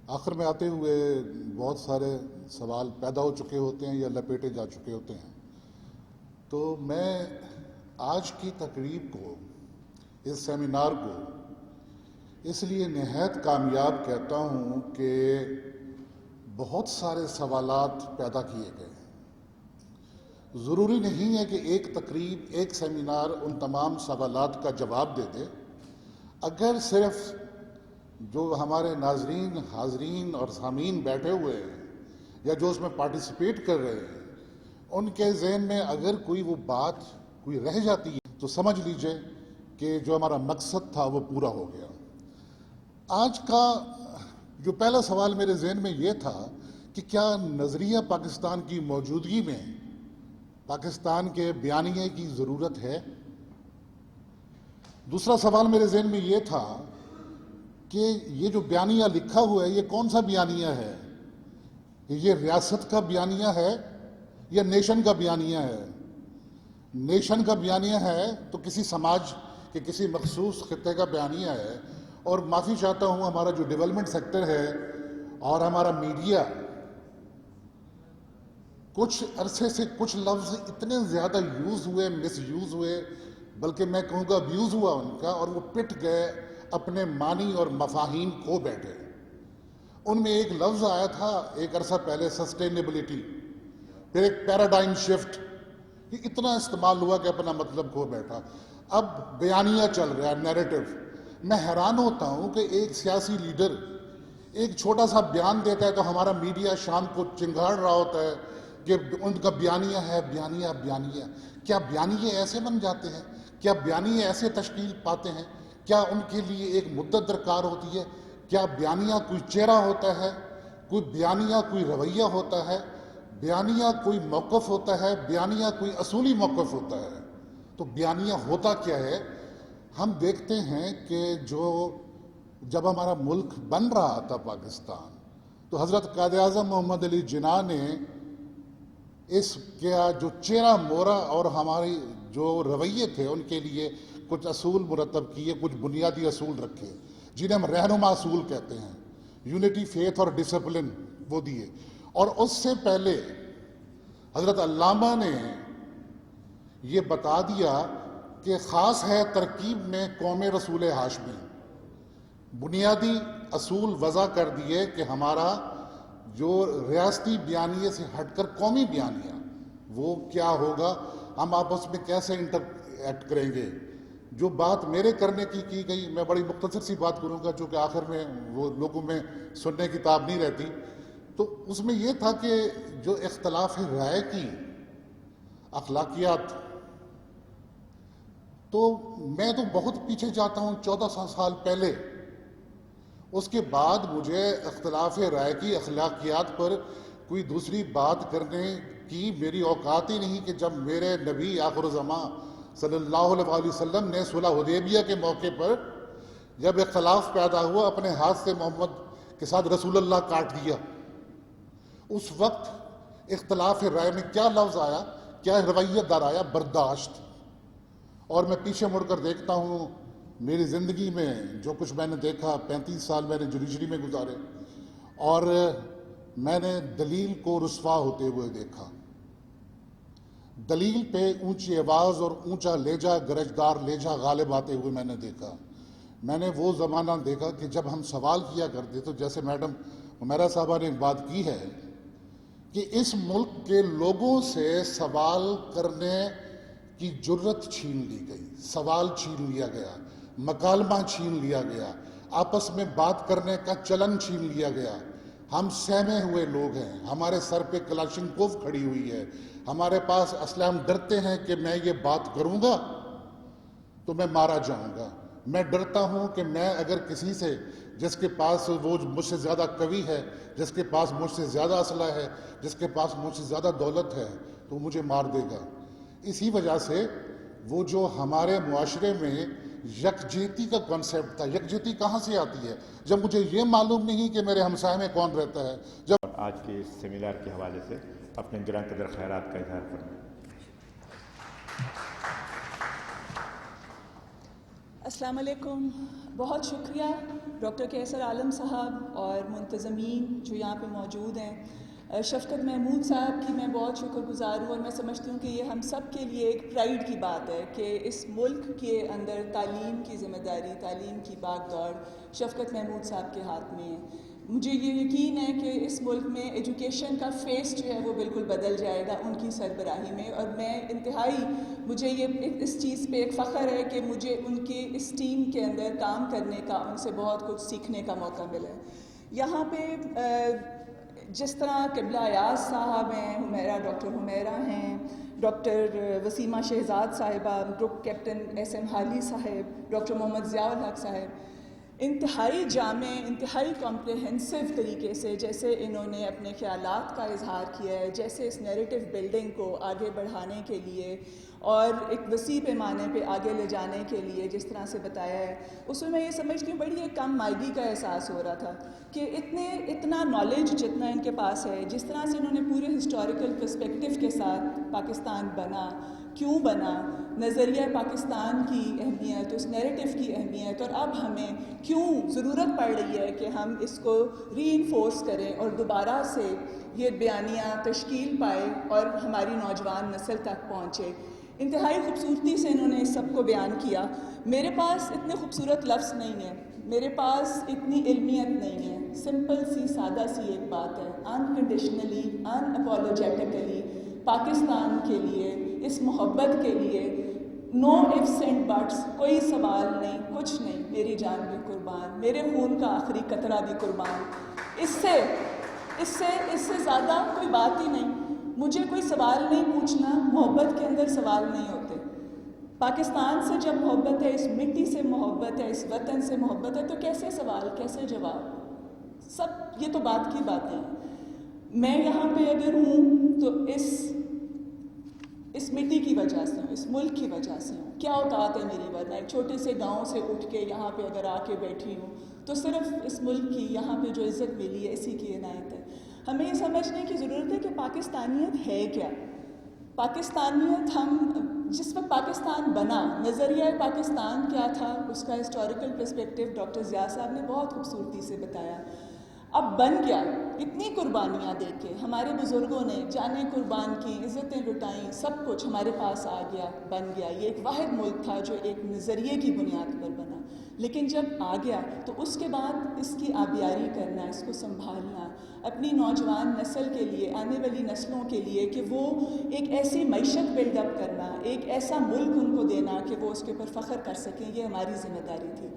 آخر میں آتے ہوئے بہت سارے سوال پیدا ہو چکے ہوتے ہیں یا لپیٹے جا چکے ہوتے ہیں، تو میں آج کی تقریب کو، اس سیمینار کو اس لیے نہایت کامیاب کہتا ہوں کہ بہت سارے سوالات پیدا کیے گئے ہیں۔ ضروری نہیں ہے کہ ایک تقریب، ایک سیمینار ان تمام سوالات کا جواب دے دے۔ اگر صرف جو ہمارے ناظرین، حاضرین اور سامعین بیٹھے ہوئے ہیں یا جو اس میں پارٹیسپیٹ کر رہے ہیں، ان کے ذہن میں اگر کوئی وہ بات کوئی رہ جاتی ہے تو سمجھ لیجئے کہ جو ہمارا مقصد تھا وہ پورا ہو گیا۔ آج کا جو پہلا سوال میرے ذہن میں یہ تھا کہ کیا نظریہ پاکستان کی موجودگی میں پاکستان کے بیانیے کی ضرورت ہے؟ دوسرا سوال میرے ذہن میں یہ تھا کہ یہ جو بیانیہ لکھا ہوا ہے یہ کون سا بیانیہ ہے؟ یہ ریاست کا بیانیہ ہے یا نیشن کا بیانیہ ہے؟ نیشن کا بیانیہ ہے تو کسی سماج کے کسی مخصوص خطے کا بیانیہ ہے، اور معافی چاہتا ہوں ہمارا جو ڈیولپمنٹ سیکٹر ہے اور ہمارا میڈیا، کچھ عرصے سے کچھ لفظ اتنے زیادہ یوز ہوئے، مس یوز ہوئے، بلکہ میں کہوں گا ابیوز ہوا ان کا، اور وہ پٹ گئے، اپنے معنی اور مفاہیم کھو بیٹھے۔ ان میں ایک لفظ آیا تھا ایک عرصہ پہلے، سسٹینیبلٹی، پھر ایک پیراڈائم شفٹ، یہ اتنا استعمال ہوا کہ اپنا مطلب کھو بیٹھا۔ اب بیانیہ چل رہا ہے، نیریٹو۔ میں حیران ہوتا ہوں کہ ایک سیاسی لیڈر ایک چھوٹا سا بیان دیتا ہے تو ہمارا میڈیا شام کو چنگھاڑ رہا ہوتا ہے کہ ان کا بیانیہ ہے، بیانیہ بیانیہ۔ کیا بیانیے ایسے بن جاتے ہیں؟ کیا بیانیے ایسے تشکیل پاتے ہیں؟ کیا ان کے لیے ایک مدت درکار ہوتی ہے؟ کیا بیانیہ کوئی چہرہ ہوتا ہے؟ کوئی بیانیہ کوئی رویہ ہوتا ہے؟ بیانیہ کوئی موقف ہوتا ہے؟ بیانیہ کوئی اصولی موقف ہوتا ہے؟ تو بیانیہ ہوتا کیا ہے؟ ہم دیکھتے ہیں کہ جب ہمارا ملک بن رہا تھا پاکستان، تو حضرت قائد اعظم محمد علی جناح نے اس کا جو چہرہ مورا اور ہماری جو رویے تھے ان کے لیے کچھ اصول مرتب کیے، کچھ بنیادی اصول رکھے جنہیں ہم رہنما اصول کہتے ہیں، یونٹی، فیتھ اور ڈسپلن، وہ دیے۔ اور اس سے پہلے حضرت علامہ نے یہ بتا دیا کہ خاص ہے ترکیب میں قوم رسول ہاشمی، بنیادی اصول وضع کر دیے کہ ہمارا جو ریاستی بیانیے سے ہٹ کر قومی بیانیہ وہ کیا ہوگا، ہم آپس میں کیسے انٹریکٹ کریں گے۔ جو بات میرے کرنے کی گئی، میں بڑی مختصر سی بات کروں گا چونکہ آخر میں وہ لوگوں میں سننے کی تاب نہیں رہتی، تو اس میں یہ تھا کہ جو اختلاف رائے کی اخلاقیات، تو میں تو بہت پیچھے جاتا ہوں، 14 سال پہلے، اس کے بعد مجھے اختلاف رائے کی اخلاقیات پر کوئی دوسری بات کرنے کی میری اوقات ہی نہیں کہ جب میرے نبی آخر الزماں صلی اللہ علیہ وسلم نے صلح حدیبیہ کے موقع پر جب اختلاف پیدا ہوا، اپنے ہاتھ سے محمد کے ساتھ رسول اللہ کاٹ دیا۔ اس وقت اختلاف رائے میں کیا لفظ آیا، کیا رویہ در آیا؟ برداشت۔ اور میں پیچھے مڑ کر دیکھتا ہوں میری زندگی میں جو کچھ میں نے دیکھا، 35 سال میں نے جوڈیشری میں گزارے، اور میں نے دلیل کو رسوا ہوتے ہوئے دیکھا، دلیل پہ اونچی آواز اور اونچا لہجہ، گرجدار لہجہ غالب آتے ہوئے میں نے دیکھا۔ میں نے وہ زمانہ دیکھا کہ جب ہم سوال کیا کرتے تو جیسے میڈم عمیرہ صاحبہ نے بات کی ہے کہ اس ملک کے لوگوں سے سوال کرنے کی جرت چھین لی گئی، سوال چھین لیا گیا، مکالمہ چھین لیا گیا، آپس میں بات کرنے کا چلن چھین لیا گیا۔ ہم سہمے ہوئے لوگ ہیں، ہمارے سر پہ کلاشنکوف کھڑی ہوئی ہے، ہمارے پاس اسلحہ، ہم ڈرتے ہیں کہ میں یہ بات کروں گا تو میں مارا جاؤں گا۔ میں ڈرتا ہوں کہ میں اگر کسی سے جس کے پاس وہ مجھ سے زیادہ قوی ہے، جس کے پاس مجھ سے زیادہ اسلحہ ہے، جس کے پاس مجھ سے زیادہ دولت ہے، تو مجھے مار دے گا۔ اسی وجہ سے وہ جو ہمارے معاشرے میں یکجہتی کا کنسیپٹ تھا، یکجہتی کہاں سے آتی ہے جب مجھے یہ معلوم نہیں کہ میرے ہمسائے میں کون رہتا ہے۔ جب آج کے اس سیمینار کے حوالے سے اپنے گراں قدر خیرات کا اظہار کرنا۔ السلام علیکم، بہت شکریہ ڈاکٹر کیسر عالم صاحب اور منتظمین جو یہاں پہ موجود ہیں۔ شفقت محمود صاحب کی میں بہت شکر گزار ہوں، اور میں سمجھتی ہوں کہ یہ ہم سب کے لیے ایک پرائیڈ کی بات ہے کہ اس ملک کے اندر تعلیم کی ذمہ داری، تعلیم کی باغ دوڑ شفقت محمود صاحب کے ہاتھ میں ہے۔ مجھے یہ یقین ہے کہ اس ملک میں ایجوکیشن کا فیس جو ہے وہ بالکل بدل جائے گا ان کی سربراہی میں، اور میں انتہائی مجھے یہ اس چیز پہ ایک فخر ہے کہ مجھے ان کے اس ٹیم کے اندر کام کرنے کا، ان سے بہت کچھ سیکھنے کا موقع ملا ہے۔ یہاں پہ جس طرح قبلہ ایاز صاحب ہیں، حمیرہ، ڈاکٹر حمیرہ ہیں، ڈاکٹر وسیمہ شہزاد صاحبہ، گروپ کیپٹن ایس ایم حالی صاحب، ڈاکٹر محمد ضیاء الحق صاحب، انتہائی جامع، انتہائی کمپریہنسو طریقے سے جیسے انہوں نے اپنے خیالات کا اظہار کیا ہے، جیسے اس نیریٹو بلڈنگ کو آگے بڑھانے کے لیے اور ایک وسیع پیمانے پہ آگے لے جانے کے لیے جس طرح سے بتایا ہے، اس میں یہ سمجھتی ہوں بڑی ایک کم مائگی کا احساس ہو رہا تھا کہ اتنا نالج جتنا ان کے پاس ہے، جس طرح سے انہوں نے پورے ہسٹوریکل پرسپیکٹیو کے ساتھ پاکستان بنا، کیوں بنا، نظریہ پاکستان کی اہمیت، اس نیریٹو کی اہمیت، اور اب ہمیں کیوں ضرورت پڑ رہی ہے کہ ہم اس کو ری انفورس کریں اور دوبارہ سے یہ بیانیہ تشکیل پائے اور ہماری نوجوان نسل تک پہنچے۔ انتہائی خوبصورتی سے انہوں نے اس سب کو بیان کیا۔ میرے پاس اتنے خوبصورت لفظ نہیں ہیں، میرے پاس اتنی علمیت نہیں ہے، سمپل سی سادہ سی ایک بات ہے، انکنڈیشنلی، ان اپولوجیٹیکلی پاکستان کے لیے، اس محبت کے لیے، نو ifs اینڈ بٹس، کوئی سوال نہیں، کچھ نہیں، میری جان بھی قربان، میرے خون کا آخری قطرہ بھی قربان۔ اس سے زیادہ کوئی بات ہی نہیں۔ مجھے کوئی سوال نہیں پوچھنا، محبت کے اندر سوال نہیں ہوتے۔ پاکستان سے جب محبت ہے، اس مٹی سے محبت ہے، اس وطن سے محبت ہے، تو کیسے سوال، کیسے جواب، سب یہ تو بات کی باتیں ہیں۔ میں یہاں پہ اگر ہوں تو اس مٹی کی وجہ سے ہوں، اس ملک کی وجہ سے ہوں۔ کیا اوقات ہے میری، ورنہ ایک چھوٹے سے گاؤں سے اٹھ کے یہاں پہ اگر آ کے بیٹھی ہوں تو صرف اس ملک کی، یہاں پہ جو عزت ملی ہے، اسی کی عنایت ہے۔ ہمیں یہ سمجھنے کی ضرورت ہے کہ پاکستانیت ہے کیا۔ پاکستانیت، ہم جس وقت پاکستان بنا، نظریہ پاکستان کیا تھا، اس کا ہسٹوریکل پرسپیکٹیو ڈاکٹر ضیاء صاحب نے بہت خوبصورتی سے بتایا۔ اب بن گیا، اتنی قربانیاں دے کے ہمارے بزرگوں نے جانیں قربان کی، عزتیں لٹائیں، سب کچھ ہمارے پاس آ گیا، بن گیا۔ یہ ایک واحد ملک تھا جو ایک نظریے کی بنیاد پر بنا، لیکن جب آ گیا تو اس کے بعد اس کی آبیاری کرنا، اس کو سنبھالنا، اپنی نوجوان نسل کے لیے، آنے والی نسلوں کے لیے کہ وہ ایک ایسی معیشت بلڈ اپ کرنا، ایک ایسا ملک ان کو دینا کہ وہ اس کے اوپر فخر کر سکیں، یہ ہماری ذمہ داری تھی۔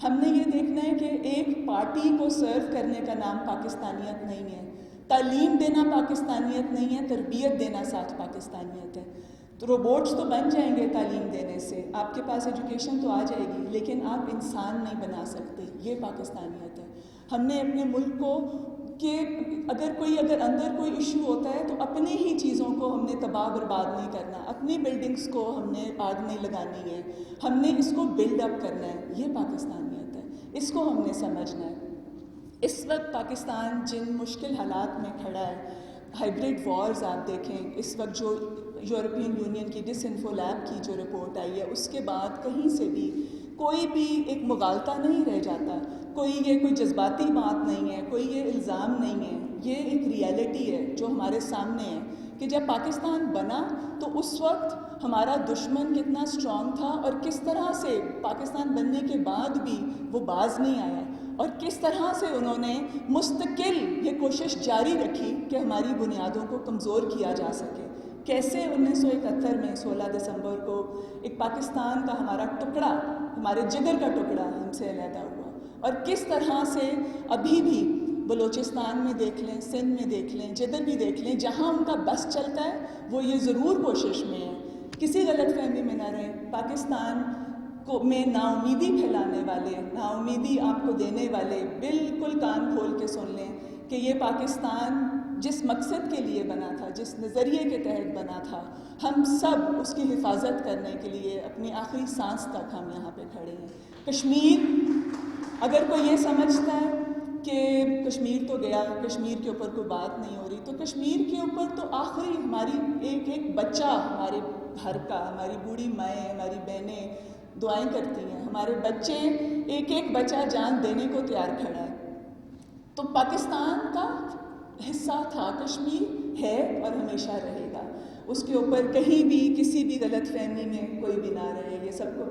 ہم نے یہ دیکھنا ہے کہ ایک پارٹی کو سرو کرنے کا نام پاکستانیت نہیں ہے، تعلیم دینا پاکستانیت نہیں ہے، تربیت دینا ساتھ پاکستانیت ہے۔ تو روبوٹس تو بن جائیں گے تعلیم دینے سے، آپ کے پاس ایجوکیشن تو آ جائے گی، لیکن آپ انسان نہیں بنا سکتے، یہ پاکستانیت ہے۔ ہم نے اپنے ملک کو کہ اگر اندر کوئی ایشو ہوتا ہے تو اپنی ہی چیزوں کو ہم نے تباہ برباد نہیں کرنا، اپنی بلڈنگز کو ہم نے آگ نہیں لگانی ہے، ہم نے اس کو بلڈ اپ کرنا ہے، یہ پاکستانیت ہے، اس کو ہم نے سمجھنا ہے۔ اس وقت پاکستان جن مشکل حالات میں کھڑا ہے، ہائبرڈ وارز آپ دیکھیں، اس وقت جو یورپین یونین کی ڈس انفو لیب کی جو رپورٹ آئی ہے، اس کے بعد کہیں سے بھی کوئی بھی ایک مغالطہ نہیں رہ جاتا، کوئی جذباتی بات نہیں ہے، کوئی یہ الزام نہیں ہے، یہ ایک ریالٹی ہے جو ہمارے سامنے ہے کہ جب پاکستان بنا تو اس وقت ہمارا دشمن کتنا اسٹرانگ تھا اور کس طرح سے پاکستان بننے کے بعد بھی وہ باز نہیں آیا۔ اور کس طرح سے انہوں نے مستقل یہ کوشش جاری رکھی کہ ہماری بنیادوں کو کمزور کیا جا سکے. کیسے 1971 میں 16 دسمبر کو ایک پاکستان کا ہمارا ٹکڑا، ہمارے جگر کا ٹکڑا ہم سے علیحدہ ہوا، اور کس طرح سے ابھی بھی بلوچستان میں دیکھ لیں، سندھ میں دیکھ لیں، جدھر بھی دیکھ لیں، جہاں ان کا بس چلتا ہے وہ یہ ضرور کوشش میں ہے، کسی غلط فہمی میں نہ رہیں، پاکستان کو میں نا امیدی پھیلانے والے، نا امیدی آپ کو دینے والے بالکل کان کھول کے سن لیں کہ یہ پاکستان جس مقصد کے لیے بنا تھا، جس نظریے کے تحت بنا تھا، ہم سب اس کی حفاظت کرنے کے لیے اپنی آخری سانس تک ہم یہاں پہ کھڑے ہیں. کشمیر، اگر کوئی یہ سمجھتا ہے کہ کشمیر تو گیا، کشمیر کے اوپر کوئی بات نہیں ہو رہی، تو کشمیر کے اوپر تو آخری ہماری ایک ایک بچہ ہمارے گھر کا، ہماری بوڑھی مائیں، ہماری بہنیں دعائیں کرتی ہیں، ہمارے بچے ایک ایک بچہ جان دینے کو تیار کھڑا ہے. تو پاکستان کا حصہ تھا، کشمیر ہے اور ہمیشہ رہے گا. اس کے اوپر کہیں بھی کسی بھی غلط فہمی میں کوئی بھی نہ رہے. یہ سب کو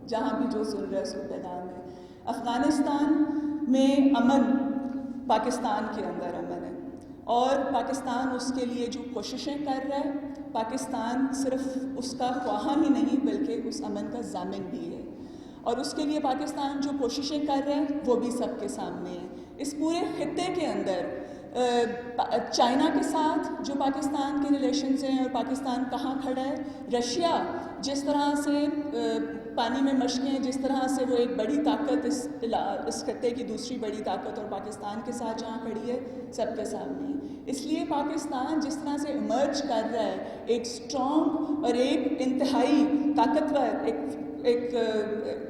جہاں بھی جو سن رہا ہے اس کو پیغام ہے. افغانستان میں امن، پاکستان کے اندر امن ہے، اور پاکستان اس کے لیے جو کوششیں کر رہا ہے، پاکستان صرف اس کا خواہاں ہی نہیں بلکہ اس امن کا ضامن بھی ہے. اور اس کے لیے پاکستان جو کوششیں کر رہا ہے وہ بھی سب کے سامنے ہے. اس پورے خطے کے اندر چائنا کے ساتھ جو پاکستان کے ریلیشنز ہیں اور پاکستان کہاں کھڑا ہے، رشیا جس طرح سے پانی میں مشقیں، جس طرح سے وہ ایک بڑی طاقت اس خطے کی دوسری بڑی طاقت اور پاکستان کے ساتھ جہاں کھڑی ہے، سب کے سامنے. اس لیے پاکستان جس طرح سے ایمرج کر رہا ہے ایک اسٹرانگ اور ایک انتہائی طاقتور ایک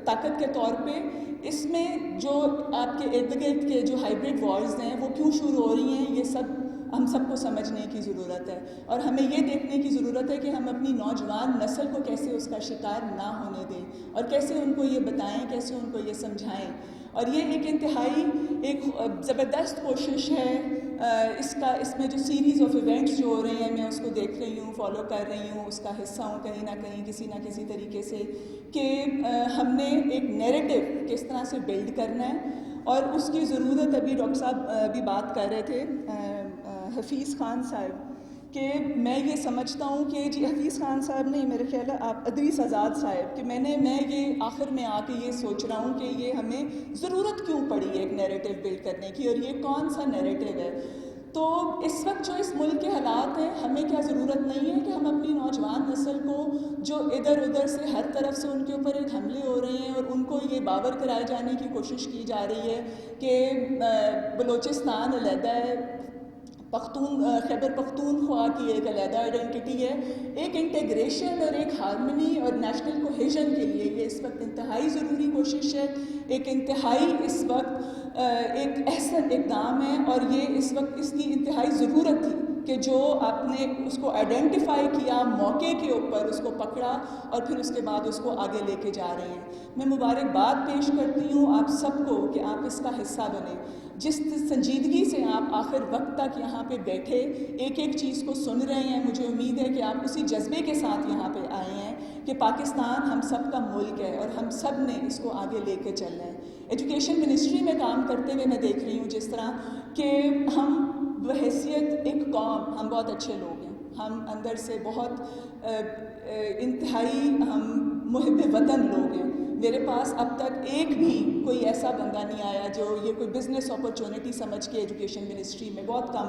طاقت کے طور پہ، اس میں جو آپ کے ارد گرد کے جو ہائیبرڈ وارز ہیں وہ کیوں شروع ہو رہی ہیں، یہ سب ہم سب کو سمجھنے کی ضرورت ہے. اور ہمیں یہ دیکھنے کی ضرورت ہے کہ ہم اپنی نوجوان نسل کو کیسے اس کا شکار نہ ہونے دیں، اور کیسے ان کو یہ بتائیں، کیسے ان کو یہ سمجھائیں. اور یہ ایک انتہائی ایک زبردست کوشش ہے. اس میں جو سیریز آف ایونٹس جو ہو رہے ہیں، میں اس کو دیکھ رہی ہوں، فالو کر رہی ہوں، اس کا حصہ ہوں کہیں نہ کہیں، کسی نہ کسی طریقے سے، کہ ہم نے ایک نیریٹو کس طرح سے بلڈ کرنا ہے. اور اس کی ضرورت، ابھی ڈاکٹر صاحب بھی بات کر رہے تھے حفیظ خان صاحب، کہ میں یہ سمجھتا ہوں کہ جی حفیظ خان صاحب نہیں، میرے خیال ہے آپ ادریس آزاد صاحب، کہ میں یہ آخر میں آ کے یہ سوچ رہا ہوں کہ یہ ہمیں ضرورت کیوں پڑی ہے ایک نیریٹو بلڈ کرنے کی، اور یہ کون سا نیریٹو ہے. تو اس وقت جو اس ملک کے حالات ہیں، ہمیں کیا ضرورت نہیں ہے کہ ہم اپنی نوجوان نسل کو جو ادھر ادھر سے ہر طرف سے ان کے اوپر ایک حملے ہو رہے ہیں اور ان کو یہ باور کرائے جانے کی کوشش کی جا رہی ہے کہ بلوچستان علیحدہ ہے، خیبر پختونخوا کی ایک علیحدہ آئیڈینٹی ہے، ایک انٹیگریشن اور ایک ہارمنی اور نیشنل کوہیژن کے لیے یہ اس وقت انتہائی ضروری کوشش ہے، ایک انتہائی اس وقت ایک احسن اقدام ہے. اور یہ اس وقت اس کی انتہائی ضرورت تھی کہ جو آپ نے اس کو آئیڈینٹیفائی کیا، موقع کے اوپر اس کو پکڑا اور پھر اس کے بعد اس کو آگے لے کے جا رہے ہیں. میں مبارکباد پیش کرتی ہوں آپ سب کو کہ آپ اس کا حصہ بنیں. جس سنجیدگی سے آپ آخر وقت تک یہاں پہ بیٹھے ایک ایک چیز کو سن رہے ہیں، مجھے امید ہے کہ آپ اسی جذبے کے ساتھ یہاں پہ آئے ہیں کہ پاکستان ہم سب کا ملک ہے اور ہم سب نے اس کو آگے لے کے چلنا ہے. ایجوکیشن منسٹری میں کام کرتے ہوئے میں دیکھ رہی ہوں جس طرح کہ ہم بحیثیت ایک قوم، ہم بہت اچھے لوگ ہیں، ہم اندر سے بہت انتہائی ہم محب وطن لوگ ہیں. میرے پاس اب تک ایک بھی کوئی ایسا بندہ نہیں آیا جو یہ کوئی بزنس اپرچونٹی سمجھ کے ایجوکیشن منسٹری میں، بہت کم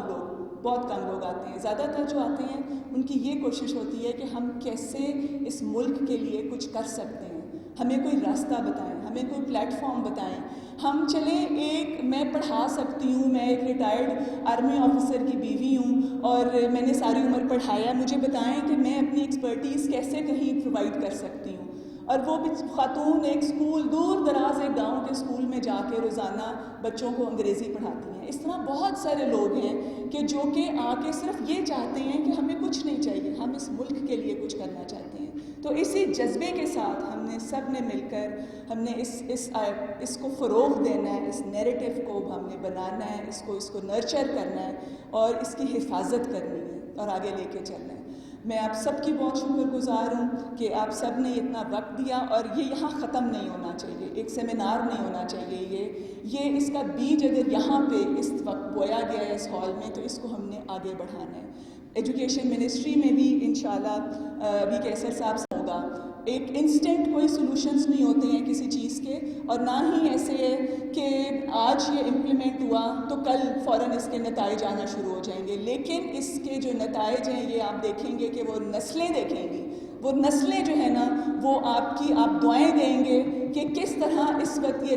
لوگ آتے ہیں. زیادہ تر جو آتے ہیں ان کی یہ کوشش ہوتی ہے کہ ہم کیسے اس ملک کے لیے کچھ کر سکتے ہیں، ہمیں کوئی راستہ بتائیں، ہمیں کوئی پلیٹ فارم بتائیں. ہم چلیں میں پڑھا سکتی ہوں، میں ایک ریٹائرڈ آرمی آفیسر کی بیوی ہوں اور میں نے ساری عمر پڑھایا، مجھے بتائیں کہ میں اپنی ایکسپرٹیز کیسے کہیں پرووائڈ کر سکتی ہوں. اور وہ خاتون ایک اسکول، دور دراز ایک گاؤں کے اسکول میں جا کے روزانہ بچوں کو انگریزی پڑھاتی ہیں. اس طرح بہت سارے لوگ ہیں کہ جو کہ آ کے صرف یہ چاہتے ہیں کہ ہمیں کچھ نہیں چاہیے، ہم اس ملک کے لیے کچھ کرنا چاہتے ہیں. تو اسی جذبے کے ساتھ ہم نے سب نے مل کر ہم نے اس کو فروغ دینا ہے، اس نیریٹو کو ہم نے بنانا ہے، اس کو نرچر کرنا ہے اور اس کی حفاظت کرنی ہے اور آگے لے کے چلنا ہے. میں آپ سب کی بہت شکر گزار ہوں کہ آپ سب نے اتنا وقت دیا، اور یہ یہاں ختم نہیں ہونا چاہیے، ایک سیمینار نہیں ہونا چاہیے، یہ اس کا بیج اگر یہاں پہ اس وقت بویا گیا ہے اس ہال میں، تو اس کو ہم نے آگے بڑھانا ہے۔ ایجوکیشن منسٹری میں بھی انشاءاللہ ابھی کیسر صاحب سے ہوگا، ایک انسٹنٹ کوئی سلوشنز نہیں ہوتے ہیں کسی چیز کے، اور نہ ہی ایسے ہے کہ آج یہ امپلیمنٹ ہوا تو کل فوراً اس کے نتائج آنا شروع ہو جائیں گے، لیکن اس کے جو نتائج ہیں یہ آپ دیکھیں گے کہ وہ نسلیں دیکھیں گی، وہ نسلیں جو ہے نا وہ آپ دعائیں دیں گے کہ کس طرح اس وقت یہ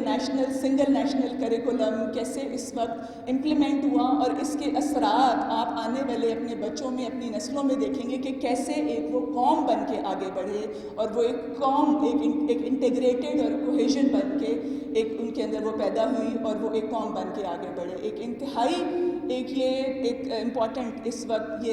سنگل نیشنل کریکولم کیسے اس وقت امپلیمنٹ ہوا، اور اس کے اثرات آپ آنے والے اپنے بچوں میں، اپنی نسلوں میں دیکھیں گے کہ کیسے ایک وہ قوم بن کے آگے بڑھے، اور وہ ایک قوم ایک انٹیگریٹڈ اور کوہیژن بن کے ان کے اندر وہ پیدا ہوئی، اور وہ ایک قوم بن کے آگے بڑھے۔ ایک انتہائی ایک امپورٹنٹ اس وقت یہ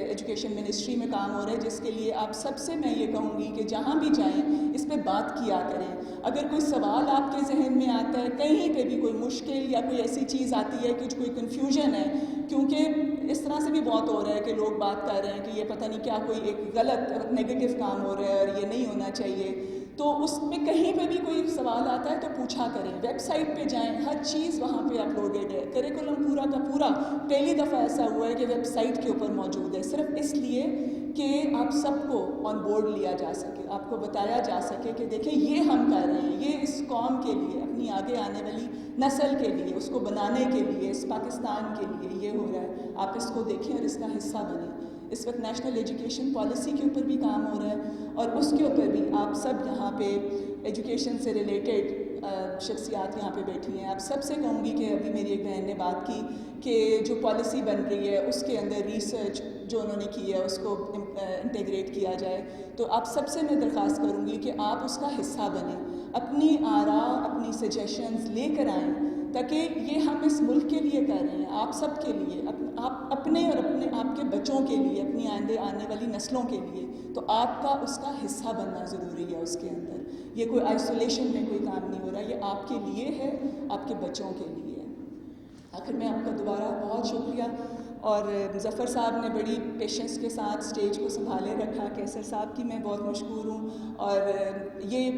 ایجوکیشن منسٹری میں کام ہو رہا ہے، جس کے لیے آپ سب سے میں یہ کہوں گی کہ جہاں بھی جائیں اس پہ بات کیا کریں۔ اگر کوئی سوال آپ کے ذہن میں آتا ہے، کہیں پہ بھی کوئی مشکل یا کوئی ایسی چیز آتی ہے کہ کوئی کنفیوژن ہے، کیونکہ اس طرح سے بھی بہت ہو رہا ہے کہ لوگ بات کر رہے ہیں کہ یہ پتہ نہیں کیا کوئی ایک غلط نیگیٹو کام ہو رہا ہے اور یہ نہیں ہونا چاہیے، تو اس میں کہیں پہ بھی کوئی سوال آتا ہے تو پوچھا کریں۔ ویب سائٹ پہ جائیں، ہر چیز وہاں پہ اپلوڈیڈ ہے، کریکولم پورا کا پورا پہلی دفعہ ایسا ہوا ہے کہ ویب سائٹ کے اوپر موجود ہے، صرف اس لیے کہ آپ سب کو آن بورڈ لیا جا سکے، آپ کو بتایا جا سکے کہ دیکھیں یہ ہم کر رہے ہیں، یہ اس قوم کے لیے، اپنی آگے آنے والی نسل کے لیے، اس کو بنانے کے لیے، اس پاکستان کے لیے یہ ہو رہا ہے، آپ اس کو دیکھیں اور اس کا حصہ بنیں۔ اس وقت نیشنل ایجوکیشن پالیسی کے اوپر بھی کام ہو رہا ہے، اور اس کے اوپر بھی آپ سب یہاں پہ ایجوکیشن سے ریلیٹڈ شخصیات یہاں پہ بیٹھی ہیں۔ آپ سب سے کہوں گی کہ ابھی میری ایک بہن نے بات کی کہ جو پالیسی بن رہی ہے اس کے اندر ریسرچ جو انہوں نے کی ہے اس کو انٹیگریٹ کیا جائے، تو آپ سب سے میں درخواست کروں گی کہ آپ اس کا حصہ بنیں، اپنی آراء، اپنی سجیشنز لے کر آئیں، تاکہ یہ ہم اس ملک کے لیے کر رہے ہیں، آپ سب کے لیے، آپ اپنے اور آپ کے بچوں کے لیے، اپنی آنے والی نسلوں کے لیے، تو آپ کا اس کا حصہ بننا ضروری ہے۔ اس کے اندر یہ کوئی آئسولیشن میں کوئی کام نہیں ہو رہا، یہ آپ کے لیے ہے، آپ کے بچوں کے لیے ہے۔ آخر میں آپ کا دوبارہ بہت شکریہ، اور مظفر صاحب نے بڑی پیشنس کے ساتھ اسٹیج کو سنبھالے رکھا، کیسر صاحب کی میں بہت مشکور ہوں، اور یہ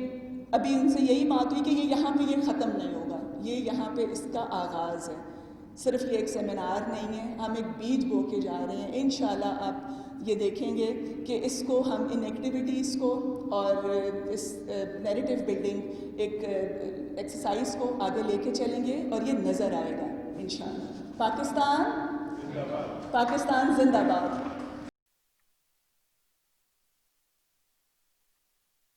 ابھی ان سے یہی بات ہوئی کہ یہ یہاں پہ یہ ختم نہیں ہوگا، یہ یہاں پہ اس کا آغاز ہے، صرف یہ ایک سیمینار نہیں ہے، ہم ایک بیج بو کے جا رہے ہیں۔ انشاءاللہ آپ یہ دیکھیں گے کہ اس کو ہم ان ایکٹیویٹیز کو اور اس نیریٹو بلڈنگ ایک ایکسرسائز کو آگے لے کے چلیں گے، اور یہ نظر آئے گا انشاءاللہ۔ پاکستان زندہ باد۔